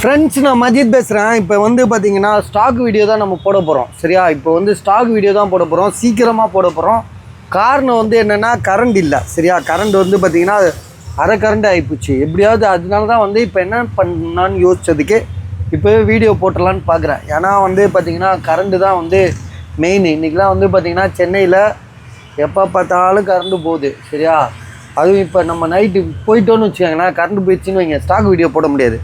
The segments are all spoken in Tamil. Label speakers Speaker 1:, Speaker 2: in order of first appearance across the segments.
Speaker 1: ஃப்ரெண்ட்ஸ், நான் மஜித் பேசுகிறேன். இப்போ வந்து பார்த்தீங்கன்னா ஸ்டாக் வீடியோ தான் நம்ம போட போகிறோம். சரியா? இப்போ வந்து ஸ்டாக் வீடியோ தான் போட போகிறோம், சீக்கிரமாக போட போகிறோம். காரணம் வந்து என்னென்னா, கரண்ட் இல்லை. சரியா? கரண்ட் வந்து பார்த்திங்கன்னா அரை கரண்ட் ஆகிப்போச்சு. எப்படியாவது அதனால தான் வந்து இப்போ என்ன பண்ணான்னு யோசித்ததுக்கு இப்போ வீடியோ போட்டலான்னு பார்க்குறேன். ஏன்னா வந்து பார்த்திங்கன்னா கரண்ட்டு தான் வந்து மெயின். இன்றைக்கெலாம் வந்து பார்த்திங்கன்னா சென்னையில் எப்போ பார்த்தாலும் கரண்ட்டு போகுது. சரியா? அதுவும் இப்போ நம்ம நைட்டு போயிட்டோன்னு வச்சுக்கோங்களேன், கரண்ட் போயிடுச்சுன்னு வைங்க, ஸ்டாக் வீடியோ போட முடியாது.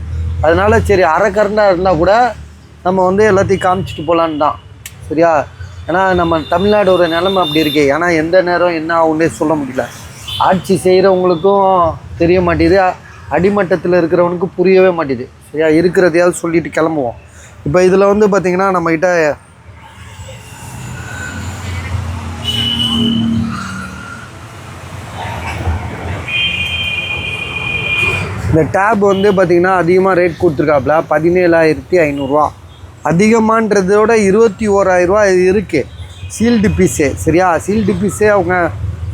Speaker 1: அதனால் சரி, அரை கரண்டாக இருந்தால் கூட நம்ம வந்து எல்லாத்தையும் காமிச்சிட்டு போகலான்னு தான். சரியா? ஏன்னா நம்ம தமிழ்நாடோட நிலைமை அப்படி இருக்கு. ஏன்னா எந்த நேரம் என்ன ஆகுன்னே சொல்ல முடியல. ஆட்சி செய்கிறவங்களுக்கும் தெரிய மாட்டேது, அடிமட்டத்தில் இருக்கிறவனுக்கும் புரியவே மாட்டேது. சரியா? இருக்கிறதையாவது சொல்லிட்டு கிளம்புவோம். இப்போ இதில் வந்து பார்த்திங்கன்னா நம்மக்கிட்ட இந்த டேப் வந்து பார்த்திங்கன்னா அதிகமாக ரேட் கொடுத்துருக்காப்புல, 17,500 அதிகமானதோட 21,000 இது இருக்குது சீல்டு பீஸே. சரியா? சீல்டு பீஸே அவங்க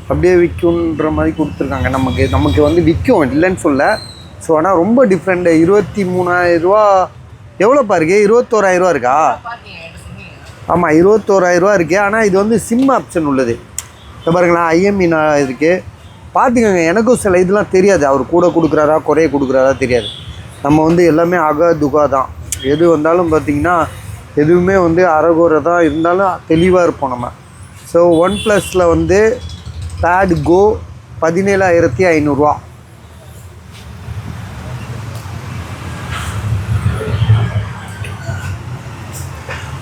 Speaker 1: அப்படியே விற்குன்ற மாதிரி கொடுத்துருக்காங்க. நமக்கு வந்து விற்கும், இல்லைன்னு சொல்ல. ஸோ ஆனால் ரொம்ப டிஃப்ரெண்ட்டு. 23,000 எவ்வளோப்பா இருக்குது? 21,000 இருக்கா? ஆமாம், 21,000 இருக்குது. ஆனால் இது வந்து சிம் ஆப்ஷன் உள்ளது. இப்போ பாருங்களேன், ஐஎம்இ இருக்குது. பார்த்துக்கோங்க. எனக்கும் சில இதெல்லாம் தெரியாது. அவர் கூட கொடுக்குறாரா குறைய கொடுக்குறாரா தெரியாது. நம்ம வந்து எல்லாமே துகா தான். எது வந்தாலும் பார்த்திங்கன்னா எதுவுமே வந்து அறகுறை தான் இருந்தாலும் தெளிவாக இருப்போம் நம்ம. ஸோ OnePlusல வந்து பேட் கோ 17,500.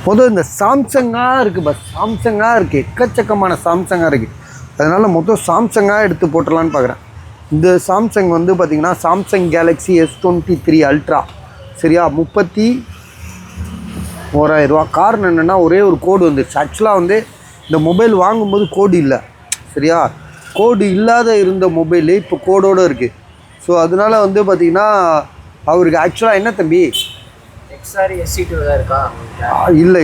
Speaker 1: மொதல் இந்த சாம்சங்காக இருக்குது. சாம்சங்காக இருக்குது, எக்கச்சக்கமான சாம்சங்காக இருக்குது. அதனால் மொத்தம் சாம்சங்காக எடுத்து போட்டுடலான்னு பார்க்குறேன். இந்த சாம்சங் வந்து பார்த்திங்கன்னா சாம்சங் கேலக்ஸி S23 அல்ட்ரா. சரியா? 31,000. காரணம் என்னென்னா, ஒரே ஒரு கோடு வந்துடுச்சு. ஆக்சுவலாக வந்து இந்த மொபைல் வாங்கும்போது கோடு இல்லை. சரியா? கோடு இல்லாத இருந்த மொபைலு இப்போ கோடோடு இருக்குது. ஸோ அதனால் வந்து பார்த்திங்கன்னா அவருக்கு ஆக்சுவலாக என்ன தம்பி
Speaker 2: XR SC2 தான் இருக்கா?
Speaker 1: இல்லை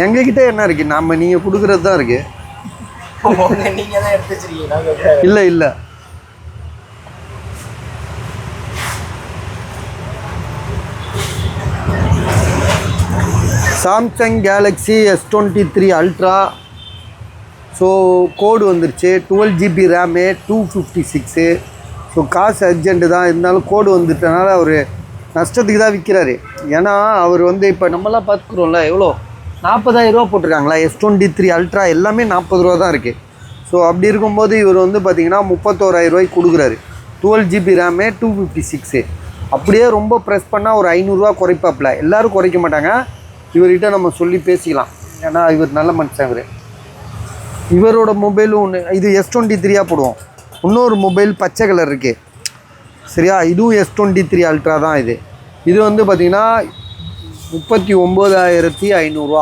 Speaker 1: எங்ககிட்ட என்ன இருக்குது, நீங்கள் கொடுக்குறது தான் இருக்குது. இல்லை Samsung Galaxy S23 ultra. So கோடு வந்துருச்சு. 12GB RAM, 256. ஸோ காசு அர்ஜென்ட்டு தான், இருந்தாலும் கோடு வந்துட்டனால அவர் நஷ்டத்துக்கு தான் விற்கிறாரு. ஏன்னா அவர் வந்து இப்போ நம்மளாம் பார்த்துக்குறோம்ல, எவ்வளோ 40,000 போட்டிருக்காங்களா? S23 அல்ட்ரா எல்லாமே 40 தான் இருக்குது. ஸோ அப்படி இருக்கும்போது இவர் வந்து பார்த்திங்கன்னா 31,000 கொடுக்குறாரு. 12GB RAM, 256. அப்படியே ரொம்ப ப்ரெஸ் பண்ணால் ஒரு 500 குறைப்பாப்பில். எல்லோரும் குறைக்க மாட்டாங்க. இவர்கிட்ட நம்ம சொல்லி பேசிக்கலாம். ஏன்னா இவர் நல்ல மனுஷன். இவரோட மொபைலும் ஒன்று, இது S23 போடுவோம். இன்னொரு மொபைல் பச்சை கலர் இருக்குது. சரியா? இதுவும் S23 அல்ட்ரா தான். இது வந்து பார்த்திங்கன்னா 39,500.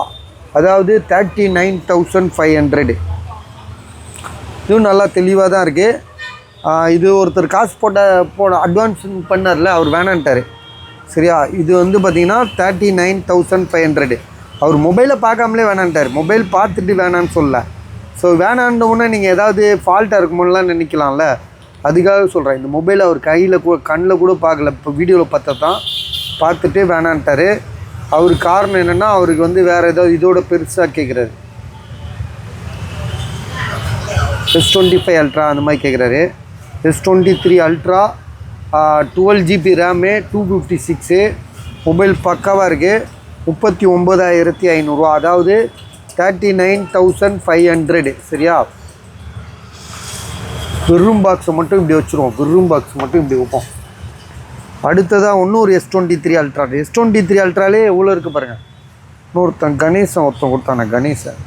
Speaker 1: அதாவது 39,500. இதுவும் நல்லா தெளிவாக தான் இருக்குது. இது ஒருத்தர் காசு போட அட்வான்ஸ் பண்ணார்ல, அவர் வேணான்ட்டார். சரியா? இது வந்து பார்த்திங்கன்னா 39,500. அவர் மொபைலை பார்க்காமலே வேணான்ட்டார். மொபைல் பார்த்துட்டு வேணான்னு சொல்ல. ஸோ வேணான்னொன்னே நீங்கள் ஏதாவது ஃபால்ட்டாக இருக்குமோலாம் நினைக்கலாம்ல, அதுக்காக சொல்கிறேன். இந்த மொபைல் அவர் கண்ணில் கூட பார்க்கல. இப்போ வீடியோவில் பார்த்துட்டு வேணான்ட்டார். அவருக்கு காரணம் என்னென்னா, அவருக்கு வந்து வேறு ஏதாவது இதோட பெருசாக கேட்குறாரு. S25 அல்ட்ரா அந்த மாதிரி கேட்குறாரு. S23 ultra, 12GB RAM, 256. Mobile பக்காவாக இருக்குது. 39,500. அதாவது 39,500. சரியா? வெறும் பாக்ஸை மட்டும் இப்படி வச்சுருவோம். வெறும் பாக்ஸ் மட்டும் இப்படி வைப்போம். அடுத்ததாக இன்னொரு S23 அல்ட்ரா. S23 அல்ட்ராலே எவ்வளோ இருக்குது பாருங்கள். இன்னொருத்தன் கணேசன் கொடுத்தானே, கணேசன்.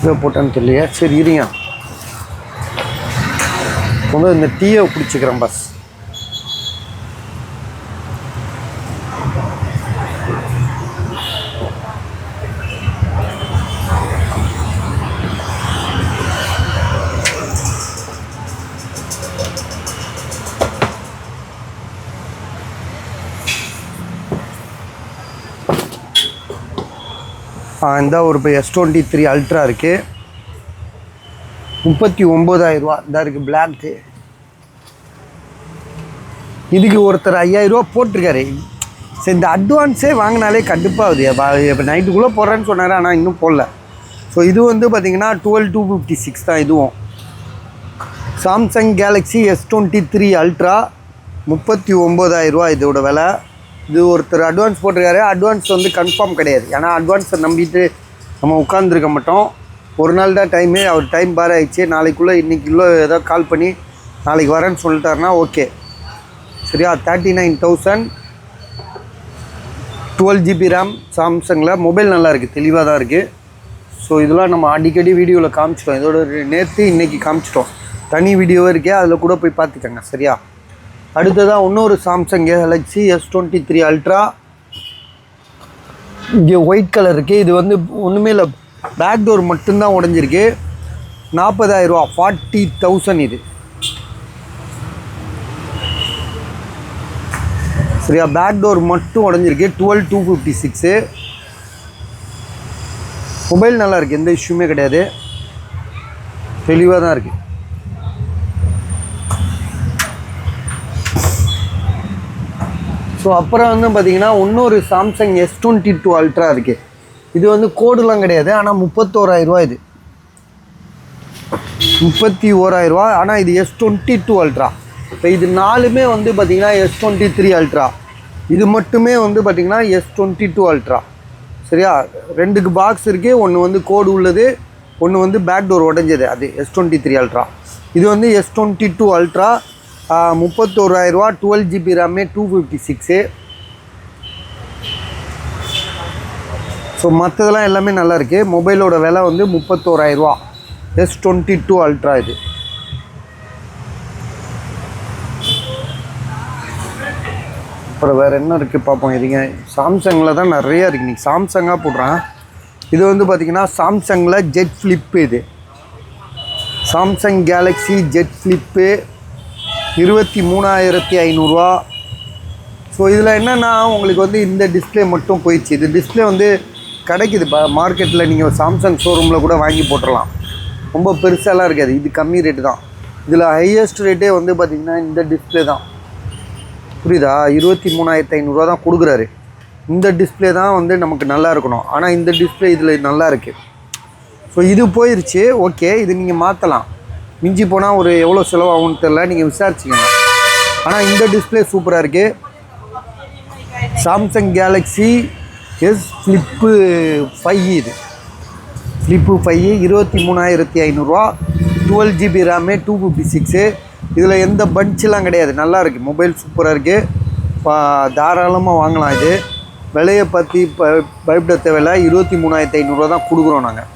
Speaker 1: இதை போட்டேன்னு தெரியலையா? சரி இருங்க, முதல்ல இந்த டீயை பிடிச்சிக்கிறேன் பஸ். இந்த ஒரு இப்போ S23 அல்ட்ரா இருக்குது. 39,000. இந்த இருக்குது பிளாக்கு. இதுக்கு ஒருத்தர் 5000 ரூபா போட்டிருக்காரு. சரி, இந்த அட்வான்ஸே வாங்கினாலே கண்டிப்பாகுது. இப்போ நைட்டுக்குள்ளே போடுறேன்னு சொன்னார், ஆனால் இன்னும் போடல. ஸோ இது வந்து பார்த்திங்கன்னா 12256 தான். இதுவும் சாம்சங் கேலக்ஸி S23 அல்ட்ரா 39,000 ரூபா இதோட விலை. இது ஒருத்தர் அட்வான்ஸ் போட்டிருக்காரு. அட்வான்ஸ் வந்து கன்ஃபார்ம் கிடையாது, ஏன்னா அட்வான்ஸை நம்பிட்டு நம்ம உட்காந்துருக்க மாட்டோம். ஒரு நாள் தான் டைமு. அவர் டைம் பார் ஆயிடுச்சு. நாளைக்குள்ளே இன்றைக்குள்ளே ஏதோ கால் பண்ணி நாளைக்கு வரேன்னு சொல்லிட்டாருன்னா ஓகே. சரியா? 39,000 12GB ரேம் சாம்சங்கில். மொபைல் நல்லா இருக்குது, தெளிவாக தான் இருக்குது. ஸோ இதெல்லாம் நம்ம அடிக்கடி வீடியோவில் காமிச்சிட்டோம். இதோட நேற்று இன்றைக்கி காமிச்சிட்டோம். தனி வீடியோவே இருக்கே, அதில் கூட போய் பார்த்துக்கோங்க. சரியா? அடுத்ததாக இன்னொரு சாம்சங் கேலக்ஸி S23 அல்ட்ரா. இங்கே ஒயிட் கலர் இருக்குது. இது வந்து ஒன்றுமே இல்லை, பேக் டோர் மட்டும்தான் உடஞ்சிருக்கு. 40,000 ரூபா, 40,000 இது. சரியா? பேக் டோர் மட்டும் உடஞ்சிருக்கு. 12256. மொபைல் நல்லா இருக்குது, எந்த இஷ்யூமே கிடையாது, தெளிவாக தான் இருக்குது. ஸோ அப்புறம் வந்து பார்த்திங்கன்னா இன்னொரு சாம்சங் S22 அல்ட்ரா இருக்குது. இது வந்து கோடுலாம் கிடையாது, ஆனால் 31,000 ரூபா. இது 31,000 ரூபா. ஆனால் இது S22 அல்ட்ரா. இப்போ இது நாலுமே வந்து பார்த்திங்கன்னா S23 அல்ட்ரா. இது மட்டுமே வந்து பார்த்திங்கன்னா S22 அல்ட்ரா. சரியா? ரெண்டுக்கு பாக்ஸ் இருக்குது. ஒன்று வந்து கோடு உள்ளது, ஒன்று வந்து பேக் டோர் உடஞ்சது. அது S23 அல்ட்ரா. இது வந்து S22 அல்ட்ரா 31,000 ரூபா. 12GB rami 256. ஸோ மற்றதெல்லாம் எல்லாமே நல்லா இருக்குது. மொபைலோட விலை வந்து 31,000 ரூபா. S22 அல்ட்ரா இது. அப்புறம் வேறு என்ன இருக்குது பார்ப்போம். இதுங்க சாம்சங்கில் தான் நிறையா இருக்குது. இன்றைக்கி சாம்சங்காக போடுறேன். இது வந்து பார்த்திங்கன்னா சாம்சங்கில் ஜெட் ஃப்ளிப்பு. இது சாம்சங் கேலக்ஸி ஜெட் ஃப்ளிப்பு 23,500 ரூபா. ஸோ இதில் என்னென்னா உங்களுக்கு வந்து இந்த டிஸ்பிளே மட்டும் போயிடுச்சு. இது டிஸ்பிளே வந்து கிடைக்குது மார்க்கெட்டில். நீங்கள் சாம்சங் ஷோரூமில் கூட வாங்கி போட்டுடலாம். ரொம்ப பெருசாலாம் இருக்காது. இது கம்மி ரேட்டு தான். இதில் ஹையஸ்ட் ரேட்டே வந்து பார்த்திங்கன்னா இந்த டிஸ்பிளே தான். புரியுதா? 23,500 தான் கொடுக்குறாரு. இந்த டிஸ்பிளே தான் வந்து நமக்கு நல்லா இருக்கணும். ஆனால் இந்த டிஸ்பிளே இதில் நல்லா இருக்குது. ஸோ இது போயிடுச்சு. ஓகே, இது நீங்கள் மாற்றலாம். மிஞ்சி போனால் ஒரு எவ்வளோ செலவாகும்னு தெரில, நீங்கள் விசாரிச்சிக்கங்க. ஆனால் இந்த டிஸ்பிளே சூப்பராக இருக்குது. Samsung Galaxy flip 5. இது ஃப்ளிப்பு 5 23,500 ரூபா. 12GB rami 256. இதில் எந்த பஞ்செலாம் கிடையாது, நல்லா இருக்குது. மொபைல் சூப்பராக இருக்குது, தாராளமாக வாங்கலாம். இது விலையை பற்றி பயப்பட தேவையில்லை. 23,500 தான் கொடுக்குறோம் நாங்கள்.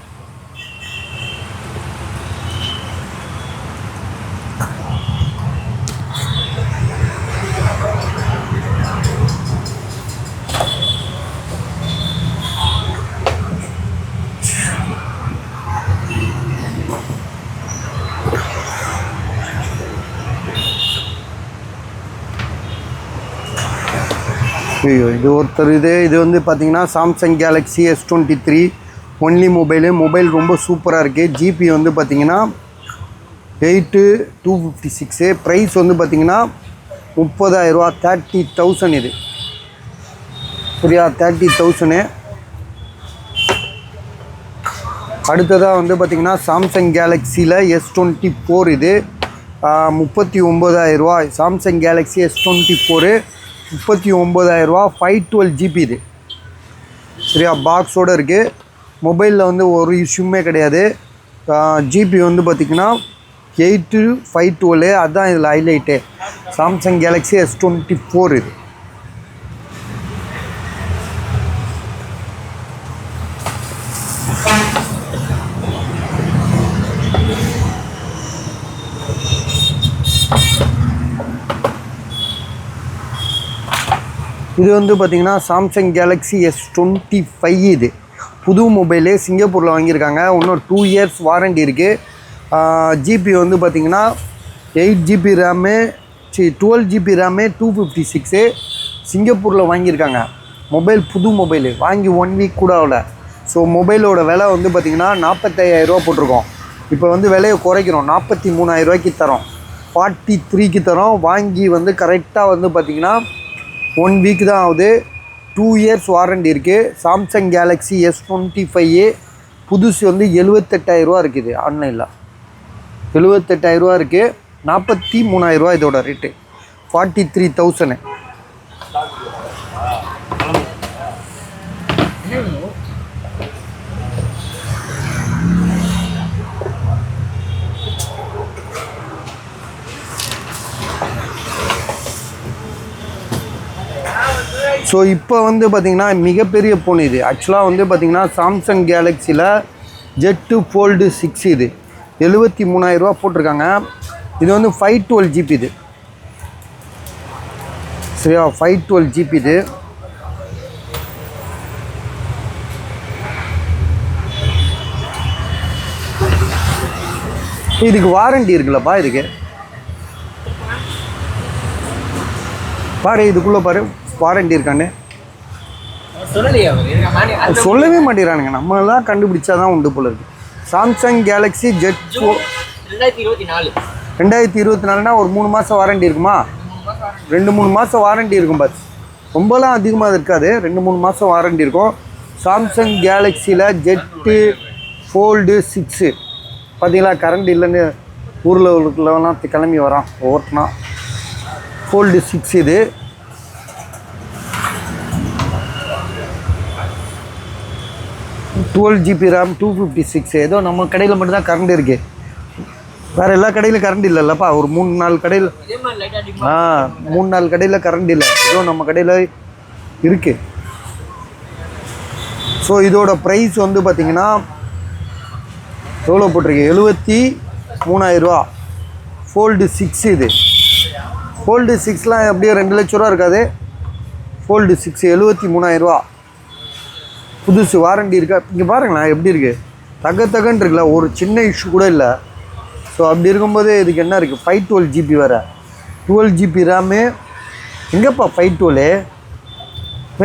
Speaker 1: ஐயோ, இது ஒருத்தர் இது வந்து பார்த்திங்கன்னா Samsung Galaxy S23 only mobile ரொம்ப சூப்பராக இருக்குது. ஜிபி வந்து பார்த்திங்கன்னா 8,256. ப்ரைஸ் வந்து பார்த்திங்கன்னா 30,000 ரூபா, 30,000 இது. சரியா? 30,000. அடுத்ததாக வந்து பார்த்திங்கன்னா சாம்சங் கேலக்ஸியில் S24 இது 39,000 ரூபா. சாம்சங் கேலக்ஸி S24 39,000 ரூபா. 512GB இது. சரியா? பாக்ஸோடு இருக்குது. மொபைலில் வந்து ஒரு இஷ்யூமே கிடையாது. ஜிபி வந்து பார்த்திங்கன்னா 8,512. அதுதான் இதில் ஹைலைட்டு. சாம்சங் கேலக்ஸி S24 இது. இது வந்து பார்த்திங்கன்னா சாம்சங் கேலக்ஸி S25 இது. புது மொபைலு, சிங்கப்பூரில் வாங்கியிருக்காங்க. இன்னும் 2 இயர்ஸ் வாரண்டி இருக்குது. ஜிபி வந்து பார்த்திங்கன்னா 8GB ரேமு 12GB ரேமு 256. சிங்கப்பூரில் வாங்கியிருக்காங்க. மொபைல் புது மொபைலு, வாங்கி 1 வீக் கூட ஆகல. ஸோ மொபைலோட விலை வந்து பார்த்திங்கன்னா 45,000 ரூபா போட்டிருக்கோம். இப்போ வந்து விலையை குறைக்கிறோம், 43,000 ரூபாய்க்கு தரோம். 43க்கு தரோம். வாங்கி வந்து கரெக்டாக வந்து பார்த்திங்கன்னா 1 வீக் தான் ஆகுது. 2 இயர்ஸ் வாரண்டி இருக்குது. சாம்சங் கேலக்ஸி S25 புதுசு வந்து 78,000 இருக்குது. ஆன்லைனில் 78,000 இருக்குது. 43,000 இதோட ரேட்டு. 43,000. ஸோ இப்போ வந்து பார்த்திங்கன்னா மிகப்பெரிய ஃபோன் இது. ஆக்சுவலாக வந்து பார்த்திங்கன்னா சாம்சங் கேலக்ஸியில் Z Fold 6 இது 73,000 போட்டிருக்காங்க. இது வந்து 512 GB இது. சரியா, 512 GB இது. இதுக்கு வாரண்டி இருக்குல்லப்பா. இதுக்கு பாரு, இதுக்குள்ளே பாரு வாரண்டி இருக்கான்னு சொல்லவே மாட்டேங்கிறானுங்க. நம்மளாம் கண்டுபிடிச்சாதான் உண்டு போல இருக்கு. சாம்சங் கேலக்ஸி Z 2024னா ஒரு 3 மாதம் வாரண்டி இருக்குமா? 2-3 மாதம் வாரண்டி இருக்கும். பஸ் ரொம்பலாம் அதிகமாக இருக்காது. 2-3 மாதம் வாரண்டி இருக்கும். சாம்சங் கேலக்ஸியில் Z Fold 6 பார்த்தீங்களா, கரண்ட் இல்லைன்னு ஊரில் உள்ளவெல்லாம் கிளம்பி வரான் ஓட்டினா. Fold 6 இது. Twelve GB RAM 256. ஏதோ நம்ம கடையில் மட்டும்தான் கரண்ட் இருக்குது. வேறு எல்லா கடையிலும் கரண்ட் இல்லைல்லப்பா. ஒரு 3-4 கடையில் 3-4 கடையில் கரண்ட் இல்லை. ஏதோ நம்ம கடையில் இருக்குது. ஸோ இதோட ப்ரைஸ் வந்து பார்த்திங்கன்னா எவ்வளோ போட்டிருக்கு? 73,000. Fold 6 இது. Fold 6லாம் எப்படியோ 2 லட்ச ரூபா இருக்காது. Fold 6 73,000. புதுசு வாரண்டி இருக்கா? இங்கே பாருங்களேன் எப்படி இருக்குது. தகன்னு இருக்குல்ல, ஒரு சின்ன இஷ்யூ கூட இல்லை. ஸோ அப்படி இருக்கும்போது இதுக்கு என்ன இருக்குது? 512 GB வேறு. 12 GB ரேமு. எங்கேப்பா 512?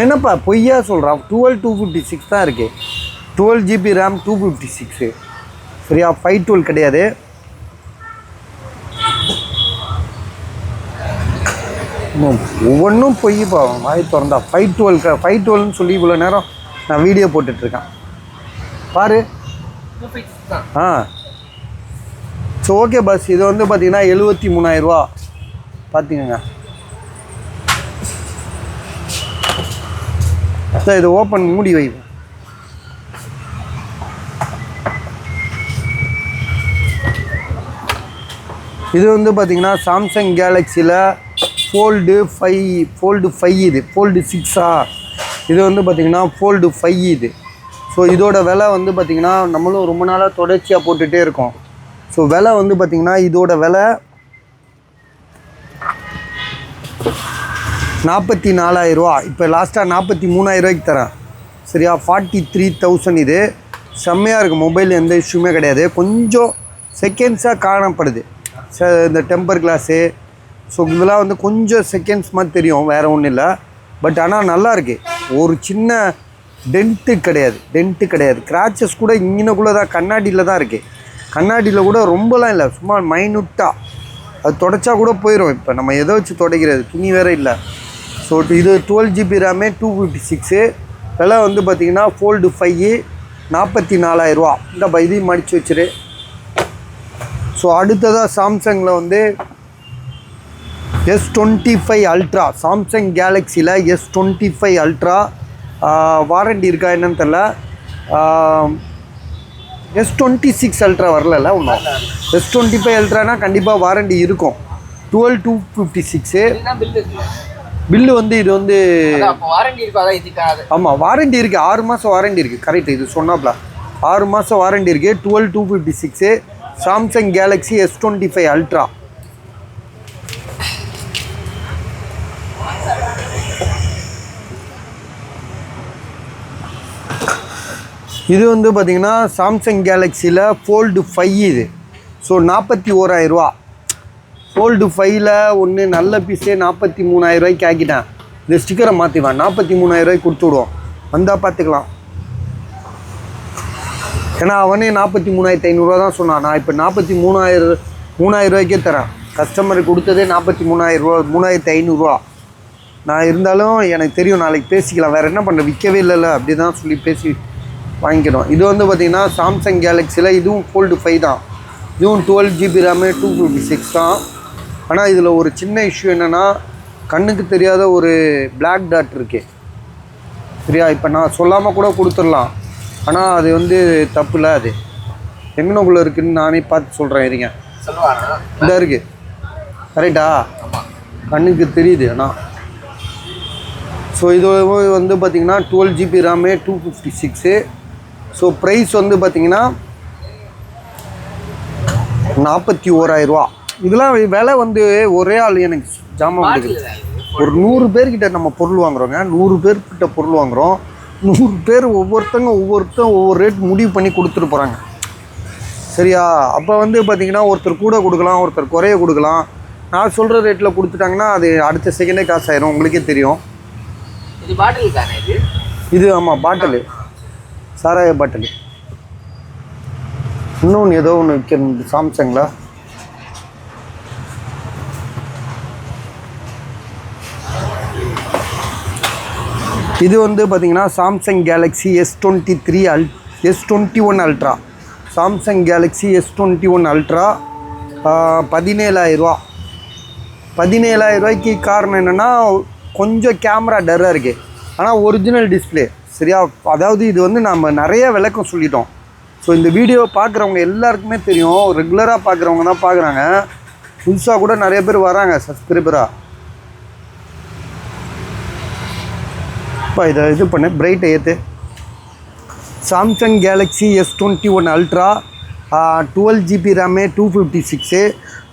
Speaker 1: என்னப்பா பொய்யா சொல்கிறான்? 256 தான் இருக்குது. 12 GB ரேம் 256. சரியா, 512 கிடையாது. ஒவ்வொன்றும் பொய்ப்பா. வாய் திறந்தா 512ன்னு சொல்லி இவ்வளோ நேரம் நான் வீடியோ போட்டுட்ருக்கேன் பாரு. So okay bus. இது வந்து பார்த்திங்கன்னா 73,000 பார்த்திங்கங்க. சார் இது ஓப்பன் மூடி வை. இது வந்து பார்த்திங்கன்னா சாம்சங் கேலக்ஸியில் Fold 5 இது. Fold 6 இது வந்து பார்த்திங்கன்னா Fold 5 இது. ஸோ இதோட விலை வந்து பார்த்திங்கன்னா நம்மளும் ரொம்ப நாளாக தொடர்ச்சியாக போட்டுகிட்டே இருக்கோம். ஸோ விலை வந்து பார்த்திங்கன்னா இதோட விலை 44,000. இப்போ லாஸ்ட்டாக 43,000 தரேன். சரியா, 43,000 இது. செம்மையாக இருக்குது. மொபைல் எந்த இஷ்யூமே கிடையாது. கொஞ்சம் செகண்ட்ஸாக காணப்படுது இந்த டெம்பர் கிளாஸு. ஸோ இதெல்லாம் வந்து கொஞ்சம் செகண்ட்ஸ் மாதிரி தெரியும், வேறு ஒன்றும் இல்லை. பட் ஆனால் நல்லா இருக்குது. ஒரு சின்ன டென்ட்டு கிடையாது. கிராச்சஸ் கூட இங்கனக்குள்ளே தான், கண்ணாடியில் தான் இருக்குது. கண்ணாடியில் கூட ரொம்பலாம் இல்லை, சும்மா மைனூட்டாக. அது தொடச்சா கூட போயிடும். இப்போ நம்ம எதை வச்சு துடைக்கிறது? துணி வேறு இல்லை. ஸோ இது 12 GB ரேமே 256. விலை வந்து பார்த்திங்கன்னா Fold 5 44,000. இந்த இதையும் மடித்து வச்சுரு. ஸோ அடுத்ததாக சாம்சங்கில் வந்து S25 Ultra. சாம்சங் கேலக்ஸியில் S25 Ultra வாரண்டி இருக்கா என்னன்னு தெரில. S26 Ultra வரல ஒன்றும். S25 Ultraனா கண்டிப்பாக வாரண்டி இருக்கும். 12,256. பில்லு வந்து இது வந்து ஆமாம் வாரண்டி இருக்குது. 6 மாதம் வாரண்டி இருக்குது. கரெக்ட், இது சொன்னாப்ல 6 மாதம் வாரண்டி இருக்குது. 12,256 சாம்சங் கேலக்ஸி S25 Ultra. இது வந்து பார்த்திங்கன்னா சாம்சங் கேலக்ஸியில் Fold 5 இது. ஸோ 41,000. Fold 5ல் ஒன்று நல்ல பீஸே 43,000 ஆக்கிட்டேன். இந்த ஸ்டிக்கரை மாற்றிவேன். 43,000 கொடுத்து விடுவோம். வந்தால் பார்த்துக்கலாம். ஏன்னா அவனே 43,500 தான் சொன்னான். நான் இப்போ 43,000 தரேன். கஸ்டமருக்கு கொடுத்ததே 43,000 ரூபா, 3,500 நான் இருந்தாலும் எனக்கு தெரியும் நாளைக்கு பேசிக்கலாம், வேறு என்ன பண்ண, விற்கவே இல்லைல்ல, அப்படி தான் சொல்லி பேசி வாங்கிக்கணும். இது வந்து பார்த்திங்கன்னா சாம்சங் கேலக்ஸியில் இதுவும் Fold 5 தான். இதுவும் 12GB RAM 256 தான். ஆனால் இதில் ஒரு சின்ன இஷ்யூ என்னென்னா கண்ணுக்கு தெரியாத ஒரு Black dot இருக்குது. சரியா, இப்போ நான் சொல்லாமல் கூட கொடுத்துடலாம், ஆனால் அது வந்து தப்பு இல்லை. அது எங்கனக்குள்ளே இருக்குதுன்னு நானே பார்த்து சொல்கிறேன். இருங்க, இந்த இருக்குது கரெக்டா, கண்ணுக்கு தெரியுது. ஆனால் ஸோ இது வந்து பார்த்திங்கன்னா 12GB RAM 256. ஸோ ப்ரைஸ் வந்து பார்த்திங்கன்னா 41,000 ரூபா. இதெல்லாம் விலை வந்து ஒரே ஆள் எனக்கு ஜாமான் கொடுக்குது. ஒரு 100 பேர்கிட்ட நம்ம பொருள் வாங்குறோங்க, 100 பேர்கிட்ட பொருள் வாங்குகிறோம். 100 பேர் ஒவ்வொருத்தங்க ஒவ்வொரு ரேட் முடிவு பண்ணி கொடுத்துட்டு போகிறாங்க. சரியா, அப்போ வந்து பார்த்திங்கன்னா ஒருத்தர் கூட கொடுக்கலாம், ஒருத்தர் குறைய கொடுக்கலாம். நான் சொல்கிற ரேட்டில் கொடுத்துட்டாங்கன்னா அது அடுத்த செகண்டே காசு ஆயிரும், உங்களுக்கே தெரியும்.
Speaker 2: இது பாட்டில் தானே இது?
Speaker 1: இது ஆமாம், பாட்டிலு, சாராய பாட்டிலு. இன்னொன்று ஏதோ ஒன்று விற்கிறது சாம்சங்கில். இது வந்து பார்த்திங்கன்னா Samsung Galaxy S21 ultra. Samsung Galaxy S21 ultra 17,000 ரூபா. 17,000 ரூபாய்க்கு காரணம் என்னென்னா கொஞ்சம் கேமரா டர்ராக இருக்குது, ஆனால் ஒரிஜினல் டிஸ்பிளே. சரியா, அதாவது இது வந்து நம்ம நிறைய விளக்கம் சொல்லிட்டோம். ஸோ இந்த வீடியோ பார்க்குறவங்க எல்லாருக்குமே தெரியும், ரெகுலராக பார்க்குறவங்க தான் பார்க்குறாங்க, புதுசாக கூட நிறைய பேர் வராங்க சப்ஸ்கிரைபராக. இப்போ இதை இது பண்ணு, பிரைட்டை ஏற்று. Samsung Galaxy S21 ultra 12GB RAM 256.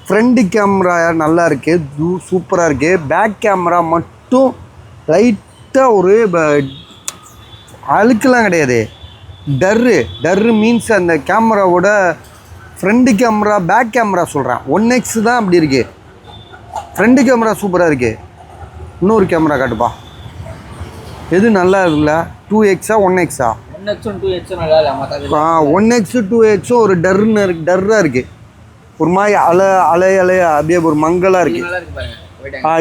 Speaker 1: Front camera நல்லா இருக்குது, சூப்பராக இருக்குது. பேக் கேமரா மட்டும் லைட்டாக ஒரு அழுக்கெல்லாம் கிடையாது, டர்ரு மீன்ஸ் அந்த கேமராவோட ஃப்ரண்ட் கேமரா, பேக் கேமரா சொல்கிறேன் 1x தான் அப்படி இருக்குது. ஃப்ரண்ட் கேமரா சூப்பராக இருக்குது. இன்னொரு கேமரா காட்டுப்பா, எது நல்லா இருக்குல்ல, 2x 1x 1x 2x ஒரு டர்ராக இருக்குது, ஒரு மாதிரி அலையா அப்படியே ஒரு மங்கலாக இருக்குது.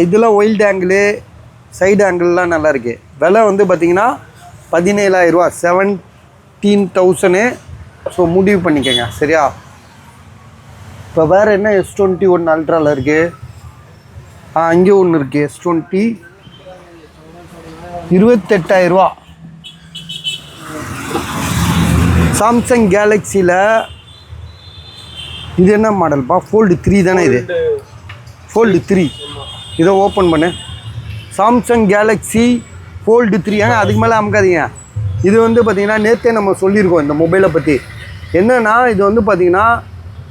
Speaker 1: இதெல்லாம் ஒயில்டு ஆங்கிளு, சைடு ஆங்கிள்லாம் நல்லா இருக்குது. விலை வந்து பார்த்திங்கன்னா 17,000 ரூபா, 17,000. ஸோ முடிவு பண்ணிக்கோங்க. சரியா, இப்போ வேறு என்ன S21 அல்ட்ராவில் இருக்குது? இங்கே ஒன்று இருக்குது, S20 28,000 ரூபா. சாம்சங் கேலக்ஸியில் இது என்ன மாடல்ப்பா? Fold 3 தானே இது? Fold 3. இதை ஓப்பன் பண்ணு. Samsung Galaxy Fold 3. ஏங்க அதுக்கு மேலே அமுக்காதீங்க. இது வந்து பார்த்திங்கன்னா நேற்றே நம்ம சொல்லியிருக்கோம் இந்த மொபைலை பற்றி. என்னென்னா இது வந்து பார்த்திங்கன்னா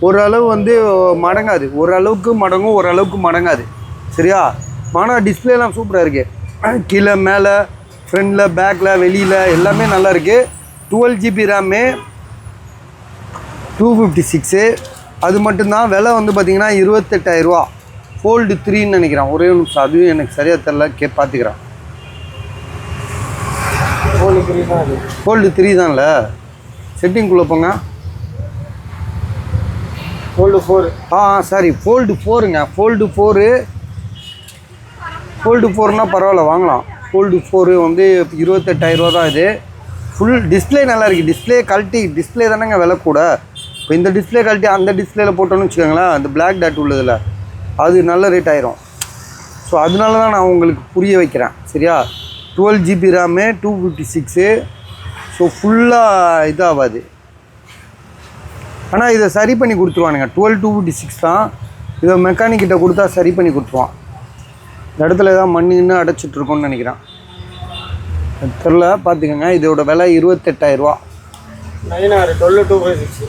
Speaker 1: ஓரளவு வந்து மடங்காது, ஓரளவுக்கு மடங்கும், ஓரளவுக்கு மடங்காது. சரியா, ஆனால் டிஸ்பிளேலாம் சூப்பராக இருக்குது, கீழே மேலே ஃப்ரண்டில் பேக்கில் வெளியில் எல்லாமே நல்லா இருக்குது. 12GB RAM 256. அது மட்டும்தான். விலை வந்து பார்த்திங்கன்னா 28,000 ரூபா. Fold 3ன்னு நினைக்கிறேன், ஒரே நிமிஷம், அதுவும் எனக்கு சரியாக தெரில, பார்த்துக்கிறேன். Fold 3 தான்ல, செட்டிங்குள்ளே போங்க. Fold 4. சாரி, Fold 4ங்க, Fold 4னால் பரவாயில்ல, வாங்கலாம். Fold 4 வந்து 28,000 ரூபா தான். இது ஃபுல் டிஸ்பிளே நல்லா இருக்குது. டிஸ்பிளே கழட்டி, டிஸ்பிளே தானேங்க விலை கூட. இப்போ இந்த டிஸ்பிளே கழட்டி அந்த டிஸ்பிளேயில் போட்டோன்னு வச்சுக்கோங்களேன், அந்த Black dot உள்ளதில் அது நல்ல ரேட் ஆயிரும். ஸோ அதனால தான் நான் உங்களுக்கு புரிய வைக்கிறேன். சரியா, 12GB RAM 256. ஸோ ஃபுல்லாக இதாகாது, ஆனால் இதை சரி பண்ணி கொடுத்துருவானுங்க. 256 தான். இதை மெக்கானிக்கிட்ட கொடுத்தா சரி பண்ணி கொடுத்துருவான். இந்த இடத்துல ஏதாவது மண்ணுன்னு அடைச்சிட்ருக்கோன்னு நினைக்கிறேன், தெரில, பார்த்துக்கோங்க. இதோட விலை 28,000 ரூபா.
Speaker 2: 9R 12,256.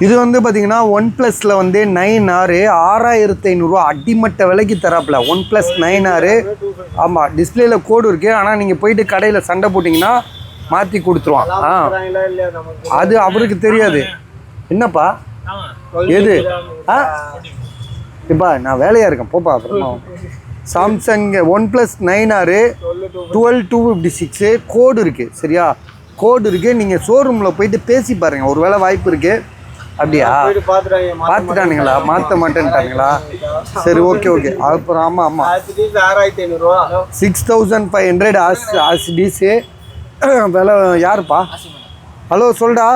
Speaker 1: இது வந்து பார்த்திங்கன்னா OnePlusல வந்து 9R 6,500 ரூபா அடிமட்ட விலைக்கு தராப்பில். OnePlus 9R. ஆமாம், டிஸ்பிளேயில் கோடு இருக்குது, ஆனால் நீங்கள் போயிட்டு கடையில் சண்டை போட்டிங்கன்னா மாற்றி கொடுத்துருவான். அது அவருக்கு தெரியாது. என்னப்பா எது? இப்பா நான் வேலையாக இருக்கேன், போப்பா அப்புறமா. சாம்சங் OnePlus 9R 12,256 கோடு இருக்குது. சரியா, கோடு இருக்குது. நீங்கள் ஷோரூமில் போயிட்டு பேசி பாருங்கள், ஒரு வேளை வாய்ப்பு இருக்குது. அப்படியா பார்த்துட்டானுங்களா? மாற்ற மாட்டேன்ட்டானுங்களா? சரி, ஓகே ஓகே. அப்புறம் ஆமாம் ஆமாம் 6500 ஆர்சிடிஸு விலை. யாருப்பா? ஹலோ சொல்டா.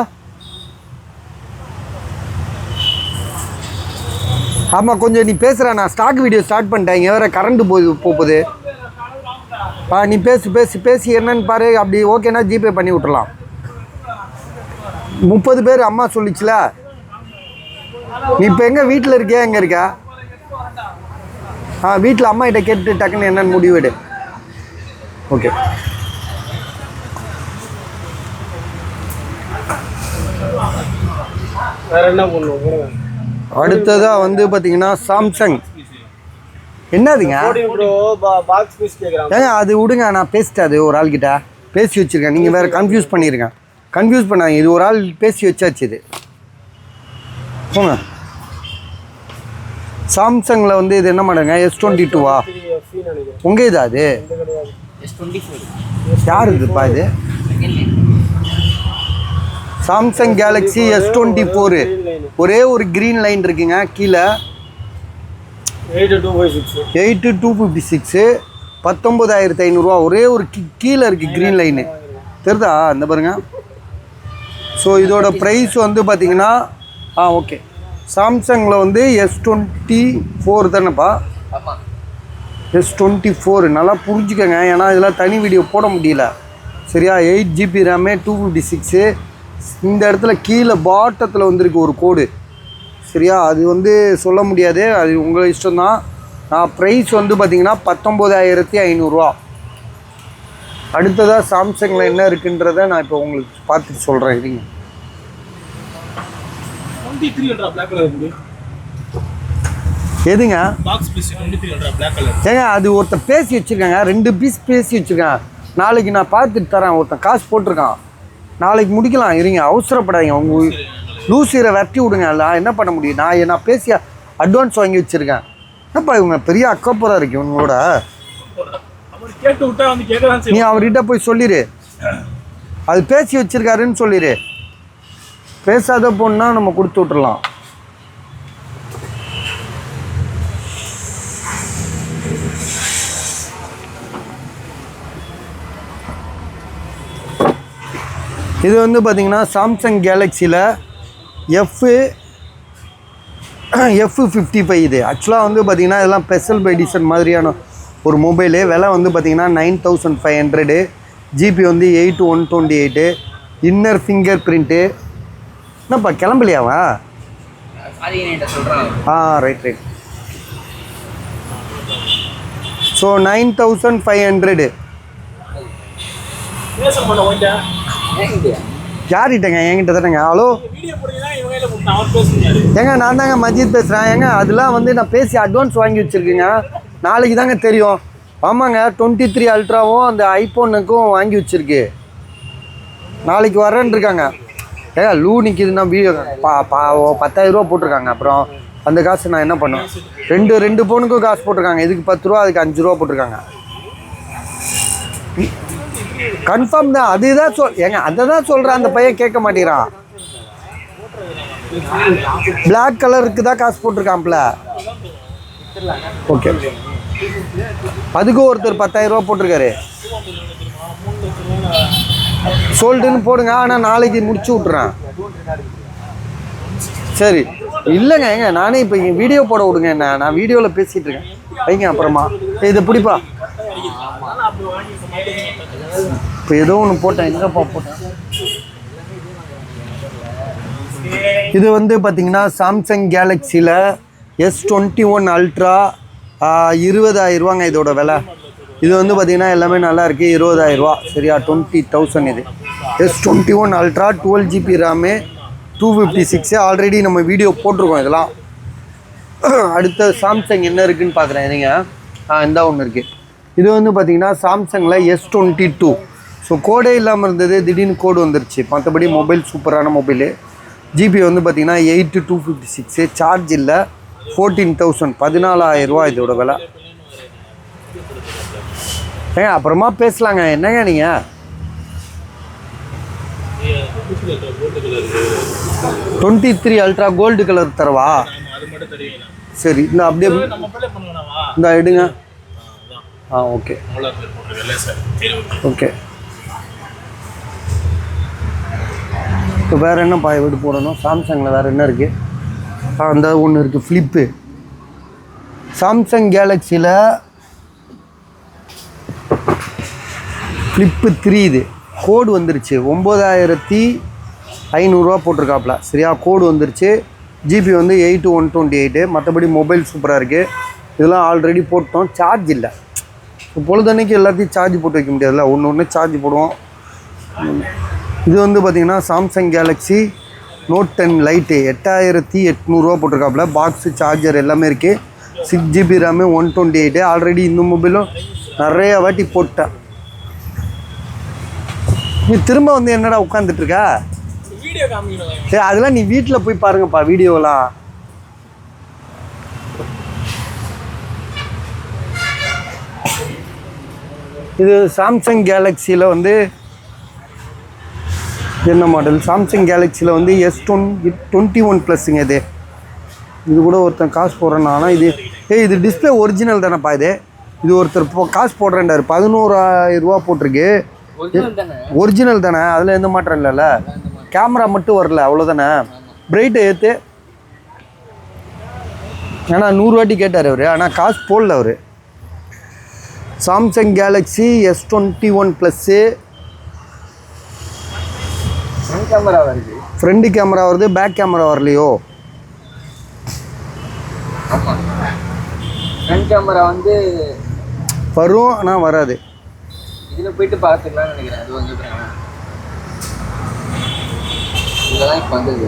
Speaker 1: ஆமாம் கொஞ்சம் நீ பேசுகிற. நான் ஸ்டாக் வீடியோ ஸ்டார்ட் பண்ணிட்டேன். இங்கே வேறு கரண்ட்டு போகுது. நீ பேசி என்னன்னு பாரு. அப்படி ஓகேனா ஜிபே பண்ணி விட்டுறலாம். 30 பேர் அம்மா சொல்லிச்சுல. நீ இப்போ எங்கே வீட்டில் இருக்கியா? எங்கே இருக்கா? வீட்டில் அம்மா கிட்ட கேட்டு டக்குன்னு என்னன்னு முடிவெடு. ஓகே. அடுத்ததாக வந்து பார்த்தீங்கன்னா சாம்சங். என்னதுங்க ஏங்க? அது விடுங்க, நான் பேசிட்டேன். அது ஒரு ஆள்கிட்ட பேசி வச்சுருக்கேன். நீங்கள் வேறு கன்ஃபியூஸ் பண்ணியிருக்கேன். கன்ஃபியூஸ் பண்ணாங்க. இது ஒரு ஆள் பேசி வச்சாச்சு. இது போங்க. சாம்சங்கில் வந்து இது என்ன மாடங்க? S22வா? உங்கள் இதா அது? யார் இதுப்பா இது? Samsung Galaxy S24. ஒரே ஒரு க்ரீன் லைன் இருக்குங்க கீழே. 8256 19,500 ஒரே ஒரு கீழே இருக்குது க்ரீன் லைனு. தெரியுதா? இந்த பாருங்க. ஸோ இதோட ப்ரைஸ் வந்து பார்த்தீங்கன்னா ஓகே. சாம்சங்கில் வந்து S24 தானேப்பா? S24 நல்லா புரிஞ்சுக்கோங்க. ஏன்னா இதெல்லாம் தனி வீடியோ போட முடியல. சரியா? 8GB RAM 256. இந்த இடத்துல கீழே பாட்டத்தில் வந்துருக்கு ஒரு கோடு. சரியா? அது வந்து சொல்ல முடியாது, அது உங்கள் இஷ்டம்தான். நான் ப்ரைஸ் வந்து பார்த்தீங்கன்னா 19,500. அடுத்ததாக சாம்சங்கில் என்ன இருக்குன்றதை நான் இப்போ உங்களுக்கு பார்த்துட்டு சொல்கிறேன். இருங்க. எதுங்க? ஏங்க அது ஒருத்தன் பேசி வச்சுருக்காங்க. 2 பீஸ் பேசி வச்சுருக்கேன். நாளைக்கு நான் பார்த்துட்டு தரேன். ஒருத்தன் காசு போட்டிருக்கான். நாளைக்கு முடிக்கலாம். இருங்க, அவசரப்படாதீங்க. உங்கள் லூசியரை வெட்டி விடுங்க. எல்லாம் என்ன பண்ண முடியும்? நான் பேசி அட்வான்ஸ் வாங்கி வச்சுருக்கேன். என்னப்பா இவங்க பெரிய அக்கப்புறம் இருக்கு உங்களோட. நீ அவர்கிட்ட போய் சொல்லிடு, அது பேசி வச்சிருக்காருன்னு சொல்லிடு. பேசாத பொண்ணா நம்ம கொடுத்து விட்டுறலாம். இது வந்து பார்த்தீங்கன்னா சாம்சங் கேலக்ஸியில் F55. இது ஆக்சுவலாக வந்து பார்த்திங்கன்னா இதெல்லாம் ஸ்பெஷல் எடிஷன் மாதிரியான ஒரு மொபைலு. விலை வந்து பார்த்திங்கன்னா 9500. ஜிபி வந்து 8128. Inner finger print. என்னப்பா கிளம்பலையாவா? ரைட். ஸோ 9500. யார்கிட்டங்க? என்கிட்ட தானேங்க. ஹலோ ஏங்க, நான் தாங்க மஜித் பேசுகிறேன். ஏங்க அதெல்லாம் வந்து நான் பேசி அட்வான்ஸ் வாங்கி வச்சுருக்கேங்க. நாளைக்கு தாங்க தெரியும். ஆமாங்க, 23 அல்ட்ராவும் அந்த ஐஃபோனுக்கும் வாங்கி வச்சுருக்கு. நாளைக்கு வரேன்னு இருக்காங்க. ஏங்க லூ நிற்கிதுன்னா வீடியோ 10,000 போட்டிருக்காங்க. அப்புறம் அந்த காசு நான் என்ன பண்ணேன்? ரெண்டு ஃபோனுக்கும் காசு போட்டிருக்காங்க. இதுக்கு 10 ரூபா, அதுக்கு 5 ரூபா போட்டிருக்காங்க. கன்ஃபார்ம் தான். அதுதான் ஏங்க அதை தான் சொல்கிறேன். அந்த பையன் கேட்க மாட்டேங்கிறான். பிளாக் கலருக்கு தான் காசு போட்டிருக்கான்ல. ஓகே, அதுக்கும் ஒருத்தர் 10,000 போட்டிருக்காரு. சோல்டுன்னு போடுங்க. ஆனால் நாளைக்கு முடிச்சு விட்றேன். சரி இல்லைங்க. ஏங்க நானே இப்போ இங்கே வீடியோ போட விடுங்க. என்ன நான் வீடியோவில் பேசிகிட்டு இருக்கேன். வைங்க அப்புறமா. இதை பிடிப்பா. இப்போ ஏதோ ஒன்று போட்டேன். எங்கப்பா போட்டேன்? இது வந்து பார்த்தீங்கன்னா சாம்சங் கேலக்ஸியில் S21 அல்ட்ரா 20,000 இதோட விலை. இது வந்து பார்த்தீங்கன்னா எல்லாமே நல்லா இருக்குது. 20,000. சரியா? 20,000. இது S21 ultra 12GB RAM 256. Already நம்ம வீடியோ போட்டிருக்கோம் இதெல்லாம். அடுத்த சாம்சங் என்ன இருக்குதுன்னு பார்க்குறேன். இதுங்க இந்த ஒன்று இருக்குது. இது வந்து பார்த்திங்கன்னா சாம்சங்கில் S22. ஸோ கோடே இல்லாமல் இருந்தது, திடீர்னு கோடு வந்துருச்சு. மற்றபடி மொபைல் சூப்பரான மொபைலு. ஜிபி வந்து பார்த்திங்கன்னா 8256. சார்ஜ் இல்லை. 14,000 14,000 இதோட விலை. அப்புறமா பேசலாங்க. என்னங்க நீங்கள் 23 அல்ட்ரா கோல்டு கலர் தரவா? சரி, இந்த அப்படியே இந்த எடுங்க. Okay okay. இப்போ வேறு என்னப்பா எப்படி போடணும்? சாம்சங்கில் வேறு என்ன இருக்குது? அந்த ஒன்று இருக்குது ஃப்ளிப்பு. சாம்சங் கேலக்ஸியில் ஃப்ளிப்பு 3 இது கோடு வந்துருச்சு. 9500 போட்டிருக்காப்புல. சரியா, கோடு வந்துருச்சு. ஜிபி வந்து 8128. மற்றபடி மொபைல் சூப்பராக இருக்குது. இதெல்லாம் ஆல்ரெடி போட்டோம். சார்ஜ் இல்லை. பொழுதன்னைக்கு எல்லாத்தையும் சார்ஜ் போட்டு வைக்க முடியாதுல்ல, ஒன்று சார்ஜ் போடுவோம். இது வந்து பார்த்திங்கன்னா சாம்சங் கேலக்ஸி நோட் 10 லைட்டு 8800 போட்டிருக்காப்புல. பாக்ஸு சார்ஜர் எல்லாமே இருக்குது. 6GB RAM 128. ஆல்ரெடி இந்த மொபைலும் நிறைய வாட்டி போட்டேன். நீ திரும்ப வந்து என்னடா உட்காந்துட்ருக்க? சரி, அதெல்லாம் நீ வீட்டில் போய் பாருங்கப்பா வீடியோலாம். இது சாம்சங் கேலக்ஸியில் வந்து என்ன மாடல்? சாம்சங் கேலக்ஸியில் வந்து S21 ப்ளஸ்ஸுங்க. இது கூட ஒருத்தன் காசு போடுறேன்னா, ஆனால் இது டிஸ்பிளே ஒரிஜினல் தானேப்பா? இது ஒருத்தர் காசு போடுறேன்டாரு. 11000 போட்டிருக்கு. ஒரிஜினல் தானே, அதில் எந்த மாற்றம் இல்லைல்ல. கேமரா மட்டும் வரல, அவ்வளோதானே. பிரைட்டை ஏற்று. ஏன்னா 100 வாட்டி கேட்டார் அவர், ஆனால் காசு போடல அவர். Samsung Galaxy S21 plus.
Speaker 2: Camera வருது,
Speaker 1: ஃப்ரண்ட் கேமரா வருது, பேக் கேமரா வரலையோ?
Speaker 2: ஆமாம், ஃப்ரண்ட் கேமரா வந்து
Speaker 1: வரும், ஆனால் வராது.
Speaker 2: இதில் போயிட்டு பார்த்துக்கலாம்னு நினைக்கிறேன். அது வந்து இதெல்லாம் இப்போ வந்தது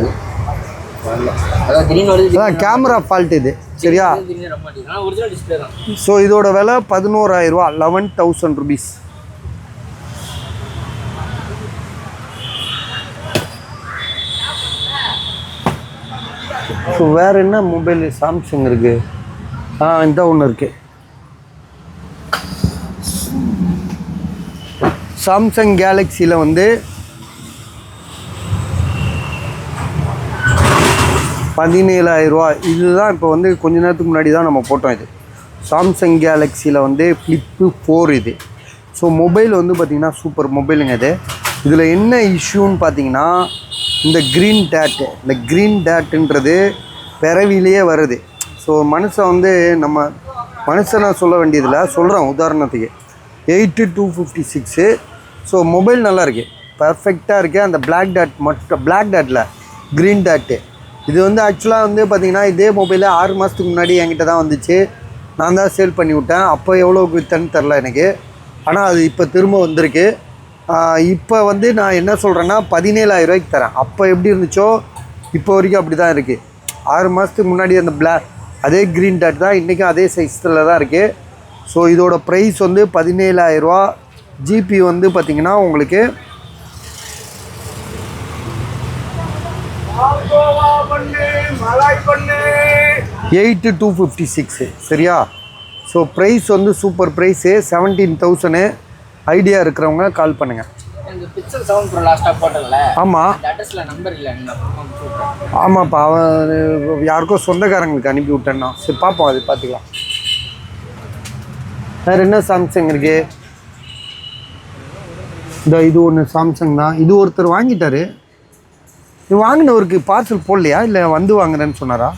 Speaker 2: வரல. அதான் கிரீன் வருது.
Speaker 1: அதான் கேமரா ஃபால்ட் இது. சரியா,
Speaker 2: ஒரிஜினல் டிஸ்பிளே தான்.
Speaker 1: ஸோ இதோட விலை 11000, 11,000 rupees. ஸோ வேறு என்ன மொபைல் சாம்சங் இருக்குது? இந்த ஒன்று இருக்குது. சாம்சங் கேலக்ஸியில் வந்து 17000. இதுதான் இப்போ வந்து கொஞ்ச நேரத்துக்கு முன்னாடி தான் நம்ம போட்டோம். இது சாம்சங் கேலக்ஸியில் வந்து ஃப்ளிப்பு 4 இது. ஸோ மொபைல் வந்து பார்த்திங்கன்னா சூப்பர் மொபைலுங்க இது. இதில் என்ன இஷ்யூன்னு பார்த்தீங்கன்னா, இந்த க்ரீன் டேட்டுன்றது பிறவிலேயே வருது. ஸோ மனுஷன் வந்து நம்ம மனுஷனை சொல்ல வேண்டியதில்லை, சொல்கிறோம் உதாரணத்துக்கு 8256. ஸோ மொபைல் நல்லா இருக்குது, பர்ஃபெக்டாக இருக்குது. அந்த பிளாக் டேட்டில் க்ரீன் டேட்டு இது வந்து ஆக்சுவலாக வந்து பார்த்திங்கன்னா இதே மொபைலு 6 மாதத்துக்கு முன்னாடி என்கிட்ட தான் வந்துச்சு. நான் தான் சேல் பண்ணி விட்டேன். அப்போ எவ்வளோக்கு விற்றேன்னு தெரில எனக்கு, ஆனால் அது இப்போ திரும்ப வந்திருக்கு. இப்போ வந்து நான் என்ன சொல்கிறேன்னா 17000 தரேன். அப்போ எப்படி இருந்துச்சோ இப்போ வரைக்கும் அப்படி தான் இருக்குது. 6 மாதத்துக்கு முன்னாடி அந்த அதே க்ரீன் டேட் தான் இன்றைக்கும் அதே சைஸில் தான் இருக்குது. ஸோ இதோட ப்ரைஸ் வந்து 17000. ஜிபி வந்து பார்த்திங்கன்னா உங்களுக்கு 8256. சரியா, ஸோ ப்ரைஸ் வந்து சூப்பர் ப்ரைஸு 17,000. ஐடியா இருக்கிறவங்க கால் பண்ணுங்கள். ஆமாம் ஆமாப்பா, அவன் யாருக்கோ சொந்தக்காரங்களுக்கு அனுப்பி விட்டேன்னா. சரி பார்ப்போம், அது பார்த்துக்கலாம். வேறு என்ன சாம்சங் இருக்குது? இது ஒன்று சாம்சங் தான். இது ஒருத்தர் வாங்கிட்டார். இது வாங்கினவருக்கு பார்சல் போடலையா, இல்லை வந்து வாங்குறேன்னு சொன்னாரா?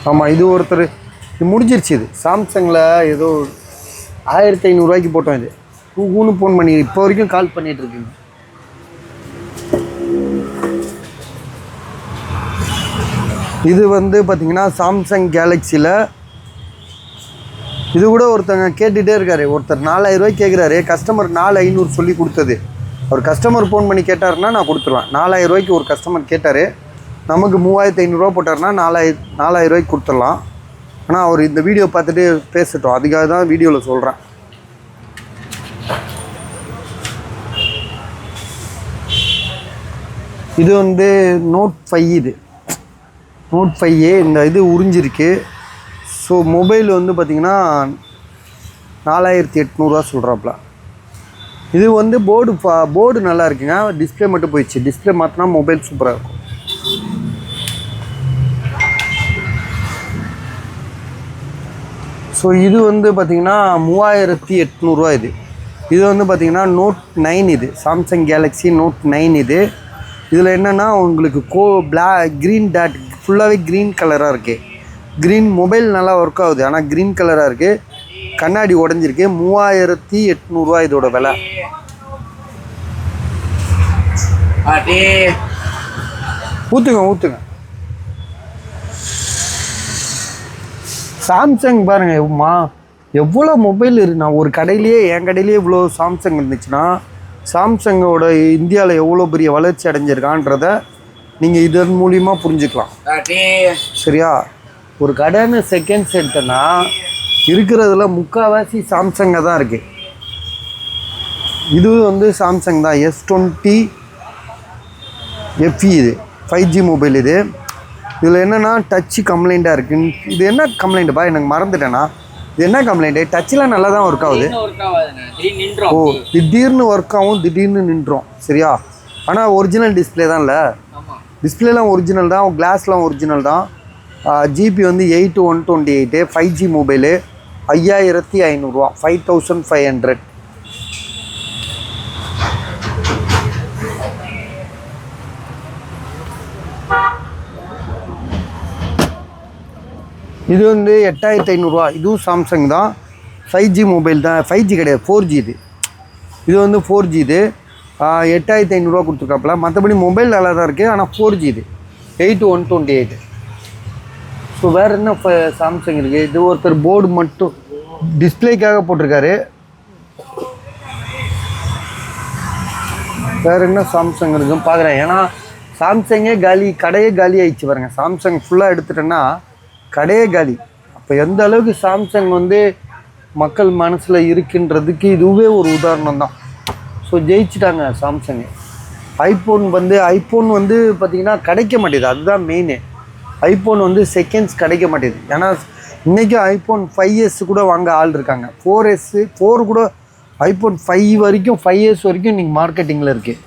Speaker 1: ஆமாம், இது ஒருத்தர் இது முடிஞ்சிருச்சு. இது சாம்சங்கில் ஏதோ 1500 போட்டோம். இது ஊன்னு ஃபோன் பண்ணி இப்போ வரைக்கும் கால் பண்ணிகிட்ருக்கீங்க. இது வந்து பார்த்திங்கன்னா சாம்சங் கேலக்ஸியில் இது கூட ஒருத்தங்க கேட்டுகிட்டே இருக்காரு. ஒருத்தர் 4000 கேட்குறாரு. கஸ்டமர் 4500 சொல்லி கொடுத்தது. அவர் கஸ்டமர் ஃபோன் பண்ணி கேட்டாருன்னா நான் கொடுத்துருவேன். 4000 ஒரு கஸ்டமர் கேட்டார். நமக்கு 3500 போட்டார்னா 4000 கொடுத்துடலாம். ஆனால் அவர் இந்த வீடியோ பார்த்துட்டு பேசட்டும், அதுக்காக தான் வீடியோவில் சொல்கிறேன். இது வந்து நோட் 5. இது நோட் 5A. இந்த இது உறிஞ்சிருக்கு. ஸோ மொபைல் வந்து பார்த்திங்கன்னா 4800 சொல்கிறாப்புல. இது வந்து போர்டு நல்லா இருக்குங்க, டிஸ்பிளே மட்டும் போயிடுச்சு. டிஸ்பிளே மாற்றினா மொபைல் சூப்பராக இருக்கும். ஸோ இது வந்து பார்த்திங்கன்னா 3800 இது. இது வந்து பார்த்திங்கன்னா Note 9 இது, சாம்சங் கேலக்ஸி Note 9 இது. இதில் என்னென்னா உங்களுக்கு க்ரீன் டாட் ஃபுல்லாகவே க்ரீன் கலராக இருக்குது. க்ரீன் மொபைல் நல்லா ஒர்க் ஆகுது, ஆனால் க்ரீன் கலராக இருக்குது. கண்ணாடி உடஞ்சிருக்கு. 3800 இதோட விலை. ஊற்றுங்க. சாம்சங் பாருங்க எவ்வளோ மொபைல் இருக்கு. நான் ஒரு கடையிலேயே, என் கடையிலேயே இவ்வளோ சாம்சங் இருந்துச்சுன்னா சாம்சங்கோட இந்தியாவில் எவ்வளோ பெரிய வளர்ச்சி அடைஞ்சிருக்கான்றத நீங்கள் இதன் மூலிமா புரிஞ்சுக்கலாம். சரியா? ஒரு கடைன்னு செகண்ட்ஸ் எடுத்தோன்னா இருக்கிறதுல முக்கால்வாசி சாம்சங்கை தான் இருக்குது. இது வந்து சாம்சங் தான் S20 FE இது 5G மொபைல். இதில் என்னென்னா டச்சு கம்ப்ளைண்ட்டாக இருக்குன்னு. இது என்ன கம்ப்ளைண்ட்டுப்பா, எனக்கு மறந்துட்டேன்னா. இது என்ன கம்ப்ளைண்ட்டு? டச்செலாம் நல்லா தான் ஒர்க் ஆகுது. ஓ, திடீர்னு ஒர்க் ஆகும், திடீர்னு நின்றோம். சரியா? ஆனால் ஒரிஜினல் டிஸ்பிளே தான். இல்லை, டிஸ்பிளேலாம் ஒரிஜினல் தான், கிளாஸ்லாம் ஒரிஜினல் தான். ஜிபி வந்து 8128, 5G மொபைலு, 5500, 5500. இது வந்து 8500. இதுவும் சாம்சங் தான், 5G மொபைல் தான். 5G கிடையாது, 4G இது. இது வந்து 4G இது. 8500 கொடுத்துருக்காப்புல. மற்றபடி மொபைல் நல்லா தான் இருக்குது, ஆனால் 4G இது 8128. ஸோ வேறு என்ன சாம்சங் இருக்குது? இது ஒருத்தர் போர்டு மட்டும் டிஸ்பிளேக்காக போட்டிருக்காரு. வேறு என்ன சாம்சங் இருக்குன்னு பார்க்குறேன். ஏன்னா சாம்சங்கே கடையே காலி ஆயிடுச்சு பாருங்க. சாம்சங் ஃபுல்லாக எடுத்துட்டேன்னா கடையே காலி. அப்போ எந்த அளவுக்கு சாம்சங் வந்து மக்கள் மனசில் இருக்குன்றதுக்கு இதுவே ஒரு உதாரணம் தான். ஸோ ஜெயிச்சிட்டாங்க சாம்சங்கு. ஐஃபோன் வந்து பார்த்திங்கன்னா கிடைக்க மாட்டேது. அதுதான் மெயினு. ஐஃபோன் வந்து செகண்ட்ஸ் கிடைக்க மாட்டேது. ஏன்னா இன்றைக்கும் ஐஃபோன் 5S கூட வாங்க ஆள் இருக்காங்க. 4 கூட, ஐஃபோன் 5 வரைக்கும் 5S வரைக்கும் இன்றைக்கி மார்க்கெட்டிங்கில் இருக்குது.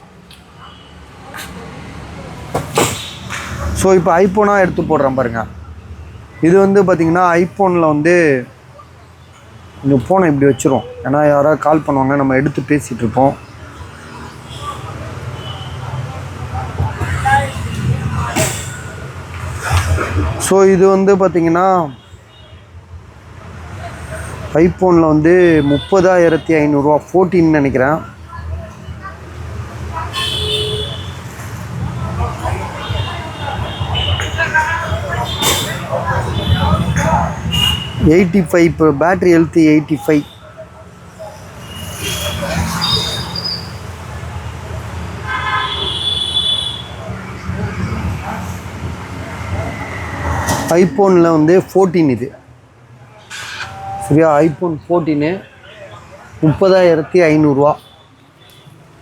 Speaker 1: ஸோ இப்போ ஐஃபோனாக எடுத்து போடுறேன் பாருங்கள். இது வந்து பார்த்திங்கன்னா ஐஃபோனில் வந்து இந்த ஃபோனை இப்படி வச்சுரும். ஏன்னா யாராவது கால் பண்ணுவாங்க, நம்ம எடுத்து பேசிகிட்டு இருப்போம். ஸோ இது வந்து பார்த்திங்கன்னா ஐஃபோனில் வந்து 30500, 14 நினைக்கிறேன். இப்போ பேட்ரி ஹெல்த் 85. ஐஃபோனில் வந்து 14 இது. சரியா? ஐஃபோன் 14 30500,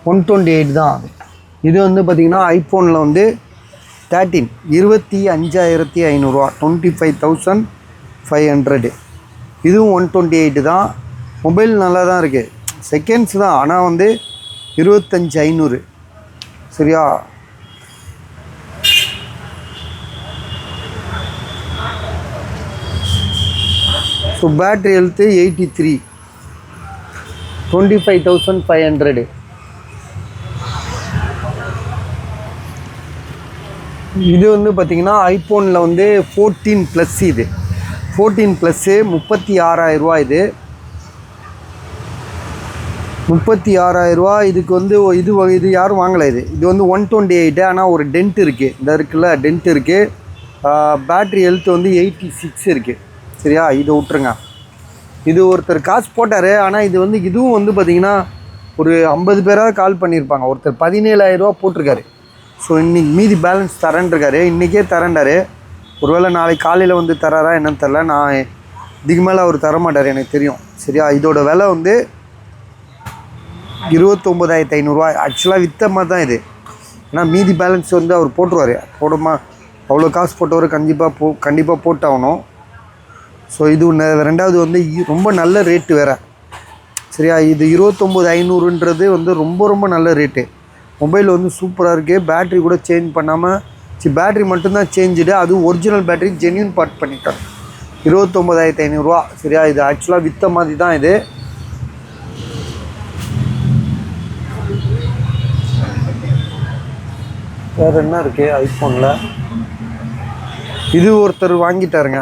Speaker 1: 128 தான். இது வந்து பார்த்திங்கன்னா ஐஃபோனில் வந்து 13 25500, 25500. இதுவும் 128 தான். மொபைல் நல்லா தான் இருக்குது, செகண்ட்ஸ் தான். ஆனால் வந்து 25500. சரியா? So battery health 83, 25500. இது வந்து பார்த்திங்கன்னா ஐஃபோனில் வந்து 14+ இது 14+ 36000 இது 36000. இதுக்கு வந்து இது யாரும் வாங்கலை. இது வந்து 128. ஆனால் ஒரு டென்ட் இருக்குது. இந்த இருக்குல்ல, டென்ட் இருக்குது. பேட்ரி ஹெல்த் வந்து 86 இருக்குது. சரியா? இதை விட்டுருங்க. இது ஒருத்தர் காசு போட்டார். ஆனால் இதுவும் வந்து பார்த்திங்கன்னா ஒரு 50 பேராக கால் பண்ணியிருப்பாங்க. ஒருத்தர் 17000 போட்டிருக்காரு. ஸோ இன்றைக்கி மீதி பேலன்ஸ் தரேன்ருக்காரு. இன்றைக்கே தரேன்டார். ஒருவேளை நாளைக்கு காலையில் வந்து தராரா என்னன்னு தெரில. நான் இதுக்கு மேலே அவர் தரமாட்டார், எனக்கு தெரியும். சரியா? இதோட விலை வந்து 29500. ஆக்சுவலாக விற்ற மாதிரி தான் இது. ஏன்னா மீதி பேலன்ஸ் வந்து அவர் போட்டுருவார். அவ்வளோ காசு போட்டவர் கண்டிப்பாக போட்டாகணும். ஸோ இது ரெண்டாவது வந்து ரொம்ப நல்ல ரேட்டு வேறு. சரியா. இது 29,500ன்றது வந்து ரொம்ப ரொம்ப நல்ல ரேட்டு. மொபைல் வந்து சூப்பராக இருக்குது. பேட்ரி கூட சேஞ்ச் பண்ணாமல் பேட்ரி மட்டும்தான் சேஞ்சுடு, அதுவும் ஒரிஜினல் பேட்ரி ஜென்யூன் பார்ட் பண்ணிட்டாங்க. 29,500 சரியா. இது ஆக்சுவலாக விற்ற மாதிரி தான் இது. வேறு என்ன இருக்குது ஐஃபோனில்? இது ஒருத்தர் வாங்கிட்டாருங்க.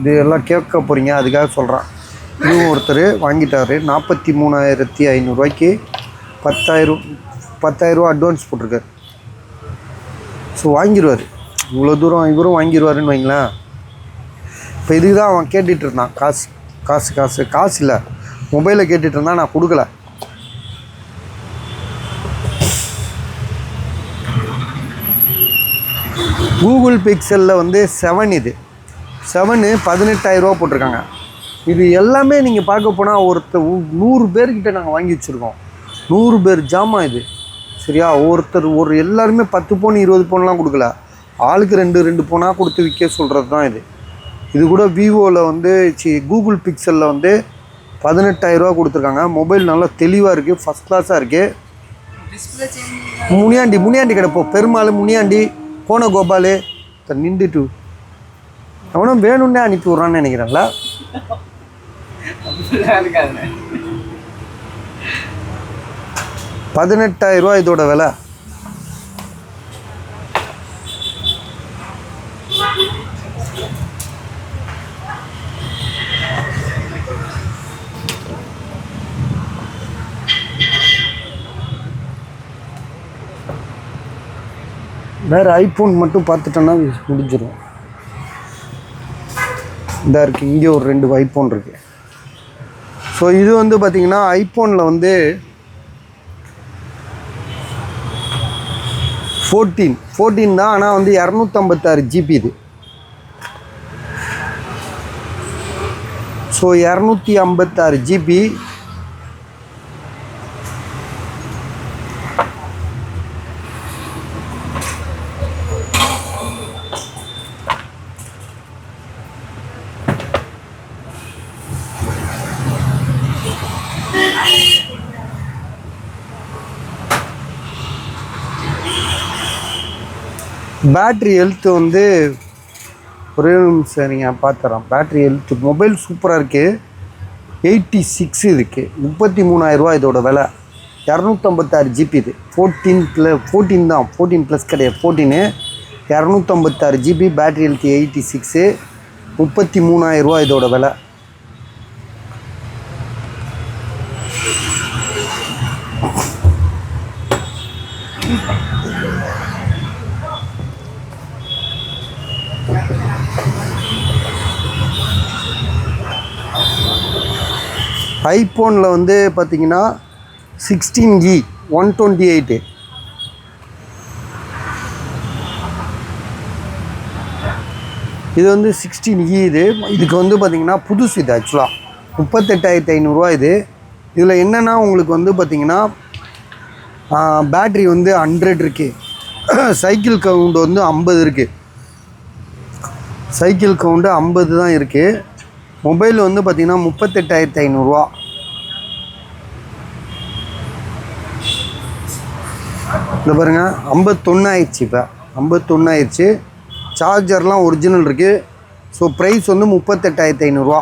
Speaker 1: இது எல்லாம் கேட்க போகிறீங்க, அதுக்காக சொல்கிறேன். இதுவும் ஒருத்தர் வாங்கிட்டார் 43,500 10,000 அட்வான்ஸ் போட்டிருக்காரு. ஸோ வாங்கிடுவார், இவ்வளோ தூரம் இவரும் வாங்கிடுவாருன்னு வைங்களேன். இப்போ இதுக்கு தான் அவன் கேட்டுட்டு இருந்தான், காசு காசு காசு காசு இல்லை, மொபைலை கேட்டுட்டு இருந்தான், நான் கொடுக்கல. கூகுள் பிக்சலில் வந்து 7, இது 7 18,000 போட்டிருக்காங்க. இது எல்லாமே நீங்கள் பார்க்க போனால் 100 பேர்கிட்ட நாங்கள் வாங்கி வச்சுருக்கோம். 100 பேர் ஜாமான் இது சரியா. ஒருத்தர் எல்லாருமே 10 பவுன் 20 பவுன்லாம் கொடுக்கல, ஆளுக்கு 2 பவுனாக கொடுத்து விற்க சொல்கிறது தான் இது. இது கூட விவோவில் வந்து கூகுள் பிக்சலில் வந்து 18,000 கொடுத்துருக்காங்க. மொபைல் நல்லா தெளிவாக இருக்குது, ஃபஸ்ட் கிளாஸாக இருக்குது. முனியாண்டி கிடப்போம், பெருமாள் முனியாண்டி கோணகோபால் நின்றுட்டு அவனும் வேணும்னே அனுப்பி விட்றான்னு நினைக்கிறேன்ல. 18,000 இதோட விலை. வேறு ஐஃபோன் மட்டும் பார்த்துட்டோன்னா முடிஞ்சிடும். இதாக இருக்குது, இங்கே ஒரு 2 ஐஃபோன் இருக்குது. ஸோ இது வந்து பார்த்திங்கன்னா ஐஃபோனில் வந்து 14 தான், ஆனால் வந்து 256 GB இது. So 256 GB. பேட்ரி ஹெல்த் வந்து ஒரே நிமிஷம் நீங்கள் பார்த்துறோம். பேட்ரி ஹெல்த் மொபைல் சூப்பராக இருக்குது. 86 இருக்குது, 33,000 இதோட விலை. 256 GB இது. 14 தான், 14 ப்ளஸ் கிடையாது, 14. 256 GB, பேட்ரி ஹெல்த் 86, 33,000 இதோட விலை. ஐஃபோனில் வந்து பார்த்திங்கன்னா 16E 128. இது வந்து 16E. இதுக்கு வந்து பார்த்திங்கன்னா புதுசு இது ஆக்சுவலாக 38,500 இது. இதில் என்னென்னா உங்களுக்கு வந்து பார்த்திங்கன்னா பேட்ரி வந்து 100 இருக்குது, சைக்கிள் கவுண்ட் வந்து 50 இருக்குது. சைக்கிள் கவுண்டு 50 தான் இருக்குது. மொபைல் வந்து பார்த்திங்கன்னா 38,500. இந்த பாருங்கள் 51 ஆயிடுச்சு. இப்போ 51 ஆயிடுச்சு. சார்ஜர்லாம் ஒரிஜினல் இருக்குது. ஸோ ப்ரைஸ் வந்து 38,500.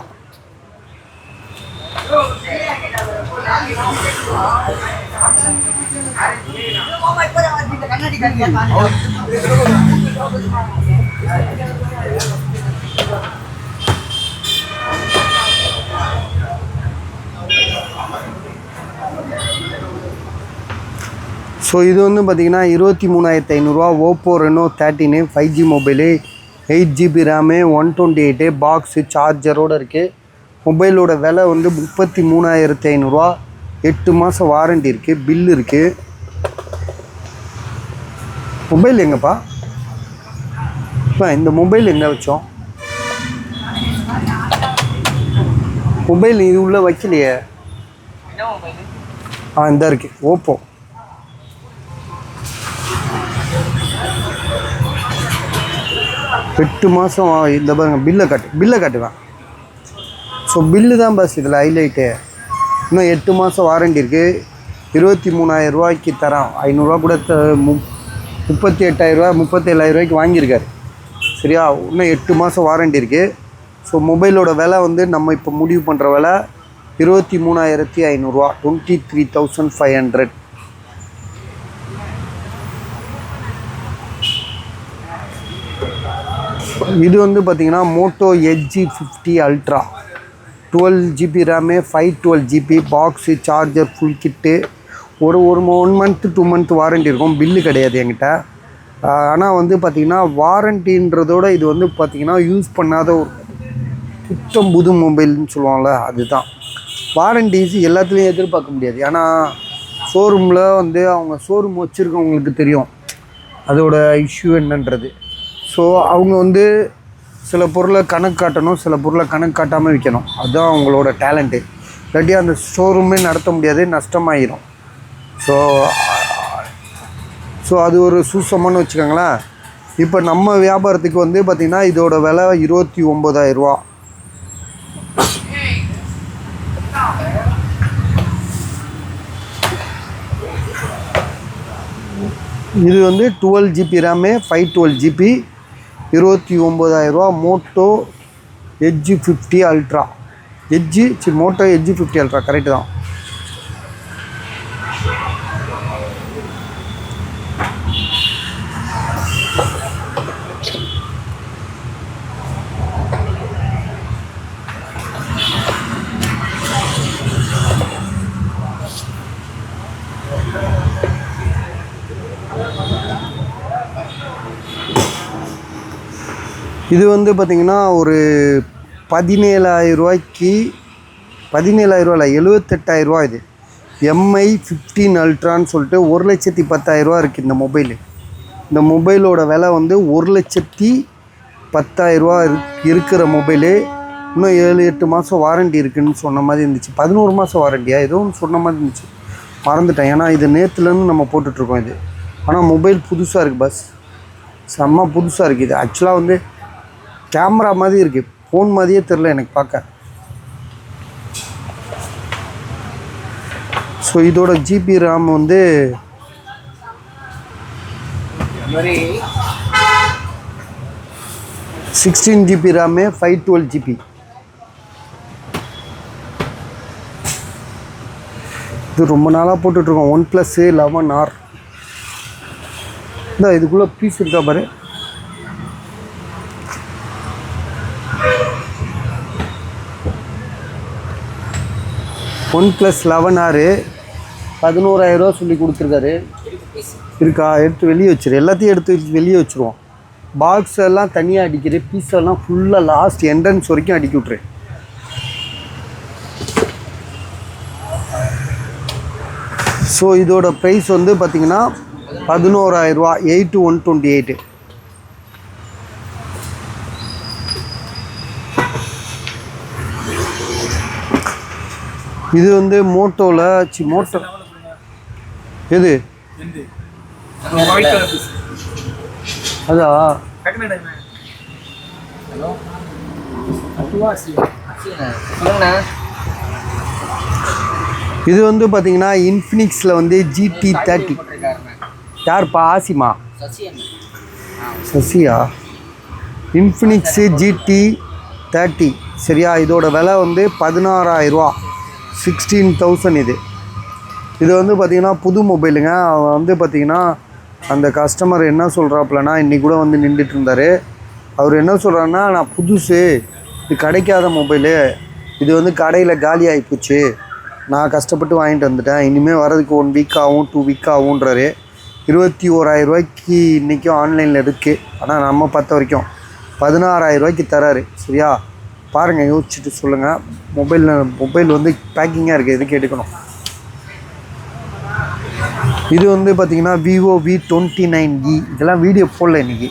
Speaker 1: ஸோ இது வந்து பார்த்திங்கன்னா 23,500. Oppo Reno 13 5G mobile, 8GB RAM, 128 box சார்ஜரோடு இருக்குது. மொபைலோட விலை வந்து 33,500. 8 மாதம் வாரண்டி இருக்குது, பில்லு இருக்குது. மொபைல் எங்கப்பா? இப்போ இந்த மொபைல் எங்கே வச்சோம்? மொபைல் இது உள்ளே வைக்கலையே. இந்த இருக்குது ஓப்போ. எட்டு மாதம். இந்த பாருங்கள் பில்லை காட்டுவேன். ஸோ பில்லு தான் பஸ் இதில் ஹைலைட்டு. இன்னும் 8 மாதம் வாரண்டி இருக்குது. 23,000 ரூபாய்க்கு தரான். 500 கூட 38,000 37,000 ரூபாய்க்கு வாங்கியிருக்காரு. சரியா, இன்னும் 8 மாதம் வாரண்டி இருக்குது. ஸோ மொபைலோட விலை வந்து நம்ம இப்போ முடிவு பண்ணுற விலை 23,500 23,500. இது வந்து பார்த்திங்கன்னா Moto Edge 50 Ultra 12GB RAM 512GB box charger full kit. ஒரு 1 மந்த் 2 மந்த் வாரண்டி இருக்கும். பில்லு கிடையாது என்கிட்ட. ஆனால் வந்து பார்த்திங்கன்னா வாரண்டின்றதோட இது வந்து பார்த்திங்கன்னா யூஸ் பண்ணாத ஒரு புத்தம் புது மொபைல்னு சொல்லுவாங்கள்ல, அதுதான். வாரண்டிஸ் எல்லாத்துலேயும் எதிர்பார்க்க முடியாது. ஏன்னா ஷோரூமில் வந்து அவங்க ஷோரூம் வச்சுருக்கவங்களுக்கு தெரியும் அதோட இஷ்யூ என்னன்றது. ஸோ அவங்க வந்து சில பொருளை கணக்கு காட்டணும், சில பொருளை கணக்கு காட்டாமல் விற்கணும். அதுதான் அவங்களோட டேலண்ட்டு. இல்லாட்டி அந்த ஷோரூமே நடத்த முடியாது, நஷ்டமாயிரும். ஸோ அது ஒரு சூசமானு வச்சுக்கோங்களேன். இப்போ நம்ம வியாபாரத்துக்கு வந்து பார்த்திங்கன்னா இதோட விலை 29,000 ரூபா. இது வந்து 12GB ரேமு 512GB 29,000 ரூபா. Moto Edge 50 Ultra Moto Edge 50 Ultra correct தான். இது வந்து பார்த்திங்கன்னா ஒரு 17,000 ரூபாய்க்கு 17,000 ரூபா இல்லை 78,000 ரூபா. இது MI 15 அல்ட்ரான்னு சொல்லிட்டு 1,10,000 ரூபா இருக்குது இந்த மொபைலு. இந்த மொபைலோட விலை வந்து 1,10,000 ரூபா இருக்கிற மொபைலு. இன்னும் 7-8 மாதம் வாரண்டி இருக்குதுன்னு சொன்ன மாதிரி இருந்துச்சு. 11 மாதம் வாரண்டியா ஏதோ ஒன்று சொன்ன மாதிரி இருந்துச்சு, மறந்துட்டேன். ஏன்னா இது நேற்றுலேருந்து நம்ம போட்டுட்ருக்கோம் இது. ஆனால் மொபைல் புதுசாக இருக்குது, பஸ் செம்ம புதுசாக இருக்குது. இது ஆக்சுவலாக வந்து கேமரா மாதிரி இருக்குது, ஃபோன் மாதிரியே தெரில எனக்கு பார்க்க. ஸோ இதோட ஜிபி ரேம் வந்து 16GB ரேமு 512GB. இது ரொம்ப நாளாக போட்டுட்ருக்கோம். OnePlus 11R. இந்த இதுக்குள்ளே பீஸ் இருக்கா பாரு. OnePlus 11R 11,000 ரூபா சொல்லி கொடுத்துருக்காரு. இருக்கா, எடுத்து வெளியே வச்சிரு. எல்லாத்தையும் எடுத்து வெளியே வச்சுருவோம். பாக்ஸ் எல்லாம் தனியாக அடிக்கிற, பீஸ் எல்லாம் ஃபுல்லாக லாஸ்ட் என்ட்ரன்ஸ் வரைக்கும் அடிக்கி விட்ரு. ஸோ இதோட ப்ரைஸ் வந்து பார்த்திங்கன்னா 11,000 ரூபா 8,128. இது வந்து மோட்டோவில் மோட்டோ எது அதா இது வந்து பார்த்தீங்கன்னா இன்ஃபினிக்ஸில் வந்து GT30. யார்ப்பா, ஆசிமா சசியா? இன்ஃபினிக்ஸு GT30 சரியா. இதோட விலை வந்து 16,000 ரூபா 16,000. இது வந்து பார்த்திங்கன்னா புது மொபைலுங்க. அவன் வந்து பார்த்திங்கன்னா அந்த கஸ்டமர் என்ன சொல்கிறாப்புலனா, இன்றைக்கி கூட வந்து நின்றுட்டு இருந்தார். அவர் என்ன சொல்கிறாருன்னா, நான் புதுசு, இது கிடைக்காத மொபைலு, இது வந்து கடையில் காலி ஆகிப்போச்சு, நான் கஷ்டப்பட்டு வாங்கிட்டு வந்துட்டேன், இனிமேல் வரதுக்கு 1 வீக் ஆகும் 2 வீக் ஆகுன்றாரு. 21,000 ரூபாய்க்கு இன்றைக்கும் ஆன்லைனில் இருக்குது. ஆனால் நம்ம பார்த்த வரைக்கும் 16,000 ரூபாய்க்கு தராரு. சரியா, பாருங்கள், யோசிச்சுட்டு சொல்லுங்கள். மொபைல் வந்து பேக்கிங்காக இருக்குது, எதுக்கு எடுக்கணும். இது வந்து பார்த்திங்கன்னா Vivo V29e. இதெல்லாம் வீடியோ போடல, இன்றைக்கி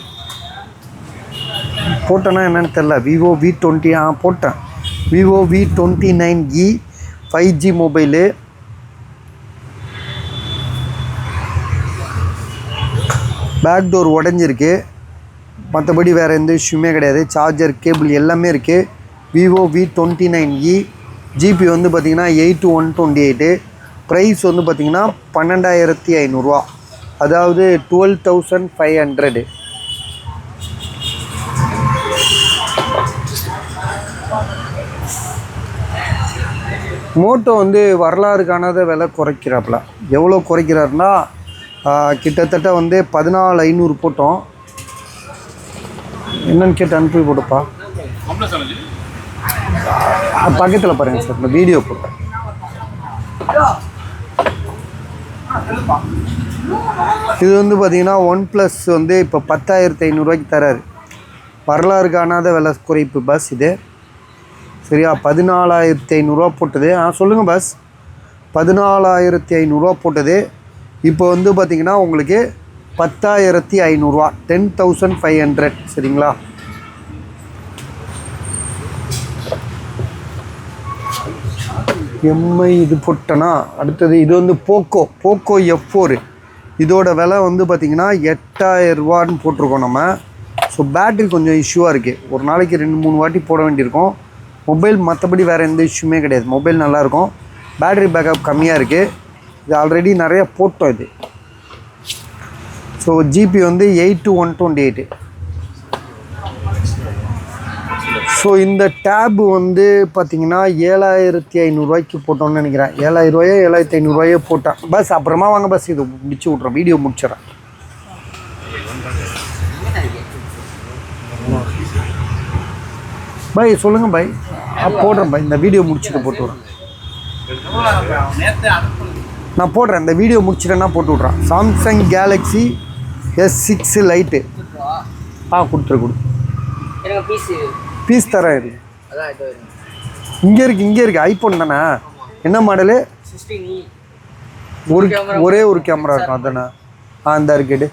Speaker 1: போட்டேன்னா என்னென்னு தெரில. Vivo V20 போட்டேன். Vivo V29e 5G mobile. Back door உடஞ்சிருக்கு, மற்றபடி வேறு எந்த இஷ்யூமே கிடையாது. சார்ஜர் கேபிள் எல்லாமே இருக்குது. Vivo V29e ஜிபி வந்து பார்த்திங்கன்னா 8/128. ப்ரைஸ் வந்து பார்த்திங்கன்னா 12,500 அதாவது 12,500. மோட்டோ வந்து வரலாறு காணாத விலை குறைக்கிறாப்புல. எவ்வளோ குறைக்கிறாருன்னா கிட்டத்தட்ட வந்து 14,500 போட்டோம். என்னன்னு கேட்டு அனுப்பி போட்டுப்பா. பக்கத்தில் பாருங்கள் சார், இந்த வீடியோ போட்டேன். இது வந்து பார்த்தீங்கன்னா OnePlus வந்து இப்போ 10,500 தராரு. வரலாறு காணாத விலை குறைப்பு பஸ் இது. சரியா, 14,500 போட்டது. சொல்லுங்கள் பஸ், 14,500 போட்டது. இப்போ வந்து பார்த்திங்கன்னா உங்களுக்கு 10,500, 10,500. சரிங்களா? எம்ஐ இது போட்டேன்னா அடுத்தது இது வந்து போக்கோ F4. இதோட விலை வந்து பார்த்திங்கன்னா 8,000 போட்டிருக்கோம் நம்ம. ஸோ பேட்ரி கொஞ்சம் இஷ்யூவாக இருக்குது. ஒரு நாளைக்கு 2-3 வாட்டி போட வேண்டியிருக்கும். மொபைல் மற்றபடி வேறு எந்த இஷ்யூமே கிடையாது. மொபைல் நல்லாயிருக்கும். பேட்ரி பேக்கப் கம்மியாக இருக்குது. இது ஆல்ரெடி நிறைய போட்டோம் இது. ஸோ ஜிபி வந்து 8/128. ஸோ இந்த டேபு வந்து பார்த்திங்கன்னா 7,500 போட்டோம்னு நினைக்கிறேன். 7,000 7,500 போட்டேன். பஸ் அப்புறமா வாங்க பஸ், இது முடிச்சு விட்றேன், வீடியோ முடிச்சிடறேன். பை சொல்லுங்கள் பை. போடுறேன் பை, இந்த வீடியோ முடிச்சுட்டு போட்டு விட்றேன். நான் போடுறேன், இந்த வீடியோ முடிச்சுட்டேன்னா போட்டு விட்றேன். சாம்சங் கேலக்ஸி S6 லைட்டு கொடுத்துரு. பீஸ் தரேன். இது இங்கே இருக்குது ஐஃபோன் தானே. என்ன மாடலு? ஒரே ஒரு கேமரா இருக்கும் அதானே. இந்த இருக்குது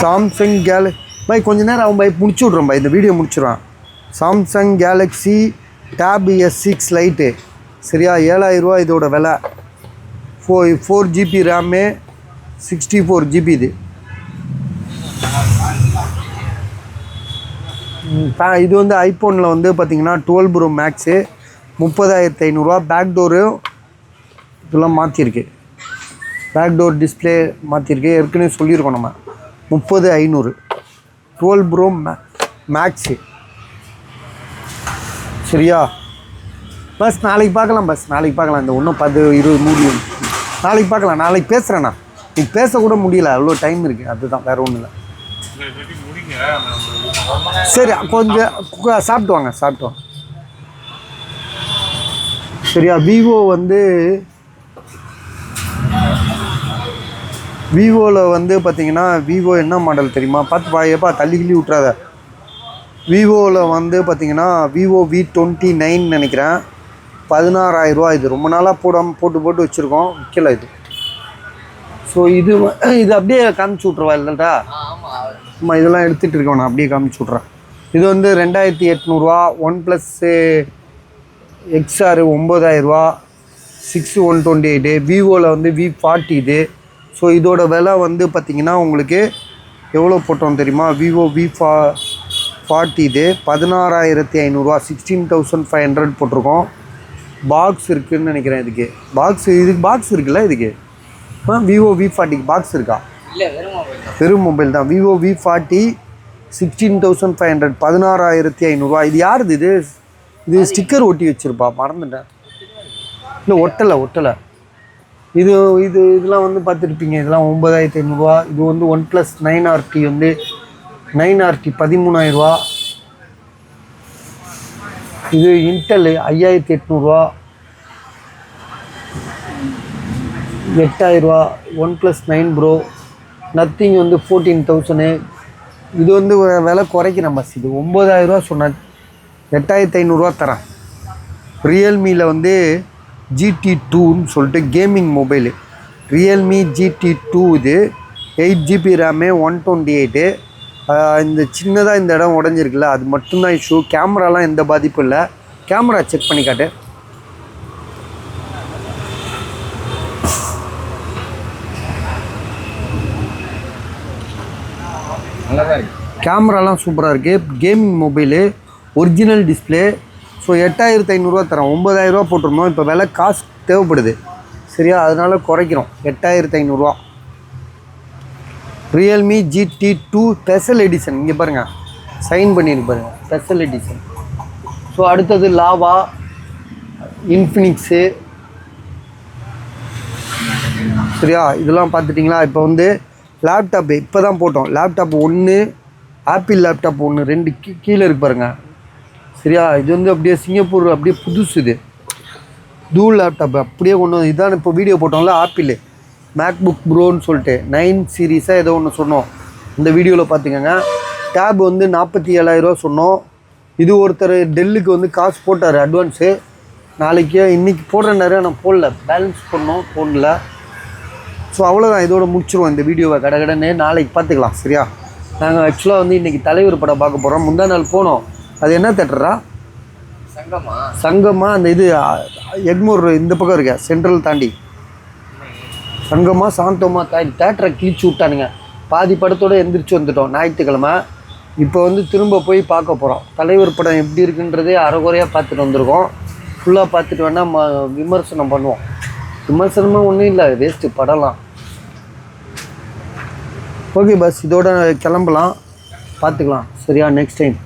Speaker 1: சாம்சங் பை. கொஞ்ச நேரம் அவன் பை முடிச்சு விட்றோம் பை, இந்த வீடியோ முடிச்சிடுவான். Samsung Galaxy tab S6 lite. சரியா, 7,000 இதோட விலை. 4 GB ரேமு, 64 GB இது. இது வந்து ஐஃபோனில் வந்து பார்த்திங்கன்னா 12 Pro மேக்ஸு 30,500. பேக் டோரு இதெல்லாம் மாற்றிருக்கு. பேக் டோர் டிஸ்பிளே மாற்றிருக்கு. ஏற்கனவே சொல்லியிருக்கோம் நம்ம. 30,500 12 Pro மேக்ஸு. சரியா பஸ், நாளைக்கு பார்க்கலாம் பஸ், நாளைக்கு பார்க்கலாம். இந்த இன்னும் 10-20 முடியும். நாளைக்கு பார்க்கலாம். நாளைக்கு பேசுகிறேண்ணா. நீ பேசக்கூட முடியல, அவ்வளோ டைம் இருக்குது. அதுதான், வேறு ஒன்றும் இல்லை. சரி, கொஞ்சம் சாப்பிட்டு வாங்க. சரியா, விவோவில் வந்து பார்த்தீங்கன்னா விவோ என்ன மாடல் தெரியுமா? பார்த்து பாயப்பா, தள்ளி விட்றாத. விவோவில் வந்து பார்த்தீங்கன்னா விவோ V29 நினைக்கிறேன். 16,000 இது. ரொம்ப நாளாக போட்டு வச்சுருக்கோம், விற்கல இது. ஸோ இது அப்படியே காமிச்சு விட்ருவா இல்லைடா? ஆமாம், இதெல்லாம் எடுத்துகிட்டு இருக்கோம், நான் அப்படியே காமிச்சு விட்றேன். இது வந்து 2,800. OnePlus XR 9,000. 6/128. விவோவில் வந்து V40 இது. ஸோ இதோட விலை வந்து பார்த்திங்கன்னா உங்களுக்கு எவ்வளோ போட்டோம் தெரியுமா? விவோ V40 இது 16,500, 16,500 போட்டிருக்கோம். பாக்ஸ் இருக்குதுன்னு நினைக்கிறேன். இதுக்கு பாக்ஸ் இருக்குல்ல இதுக்கு? விவோ V40க்கு பாக்ஸ் இருக்கா? வெறும் மொபைல் தான். Vivo V40 16,500, 16,500. இது யாருது? இது ஸ்டிக்கர் ஒட்டி வச்சுருப்பா, மறந்துட்டேன். இல்லை, ஒட்டலை. இதெல்லாம் வந்து பார்த்துருப்பீங்க. இதெல்லாம் 9,500. இது வந்து OnePlus 9RT வந்து 9RT 13,000. இது இன்டெல் 5,800, 8,000. OnePlus 9 Pro நத்திங் வந்து 14,000. இது வந்து விலை குறைக்கிறேன் பஸ். இது 9,000 சொன்னேன், 8,500 தரேன். ரியல்மியில் வந்து GT2ன்னு சொல்லிட்டு கேமிங் மொபைலு. ரியல்மி GT2 இது 8 GB ரேமு, 128. இந்த சின்னதாக இந்த இடம் உடஞ்சிருக்குல்ல, அது மட்டும்தான் இஷ்யூ. கேமராலாம் எந்த பாதிப்பும் இல்லை. கேமரா செக் பண்ணி காட்டு. கேமராலாம் சூப்பராக இருக்குது. Gaming mobile original display. So 8500 தரோம். 9000 போட்டிருந்தோம். இப்போ விலை காசு தேவைப்படுது சரியா, அதனால குறைக்கிறோம். 8500. Realme GT2 special edition. இங்கே பாருங்கள், சைன் பண்ணியிருக்கு பாருங்கள், ஸ்பெஷல் எடிஷன். ஸோ அடுத்தது லாவா, இன்ஃபினிக்ஸு சரியா, இதெல்லாம் பார்த்துட்டிங்களா. இப்போ வந்து லேப்டாப்பு இப்போ தான் போட்டோம். லேப்டாப் 1, ஆப்பிள் லேப்டாப் 1, 2 கீழே இருக்கு பாருங்கள் சரியா. இது வந்து அப்படியே சிங்கப்பூர் அப்படியே புதுசு. இது டூல் லேப்டாப் அப்படியே கொண்டு வந்து இதான் இப்போ வீடியோ போட்டோம்ல, ஆப்பிள் மேக்புக் ப்ரோன்னு சொல்லிட்டு 9 சீரீஸாக ஏதோ ஒன்று சொன்னோம் இந்த வீடியோவில் பார்த்துக்கோங்க. டேப் வந்து 47,000 சொன்னோம். இது ஒருத்தர் டெல்லுக்கு வந்து காசு போட்டார் அட்வான்ஸு. நாளைக்கு இன்றைக்கி போடுறேன்னாரு, நான் போடல, பேலன்ஸ் பண்ணோம், போடல. ஸோ அவ்வளோதான், இதோட முடிச்சிருவோம் இந்த வீடியோவை. கடகடன்னு நாளைக்கு பார்த்துக்கலாம் சரியா. நாங்கள் ஆக்சுவலாக வந்து இன்றைக்கி தலைவர் படம் பார்க்க போகிறோம். முந்தா நாள் போனோம். அது என்ன தேட்டரா? சங்கமா. அந்த இது எக்மூர் இந்த பக்கம் இருக்க சென்ட்ரல் தாண்டி சங்கமா சாந்தோமா தேட்டரை கிழிச்சு விட்டானுங்க. பாதி படத்தோடு எந்திரிச்சு வந்துட்டோம் ஞாயிற்றுக்கிழமை. இப்போ வந்து திரும்ப போய் பார்க்க போகிறோம். தலைவர் படம் எப்படி இருக்குன்றதே அரைகுறையாக பார்த்துட்டு வந்திருக்கோம். ஃபுல்லாக பார்த்துட்டு வேணால் விமர்சனம் பண்ணுவோம். விமர்சனமாக ஒன்றும் இல்லை, வேஸ்ட்டு படம்லாம். ஓகே பஸ், இதோட கிளம்பலாம், பார்த்துக்கலாம் சரியா நெக்ஸ்ட் டைம்.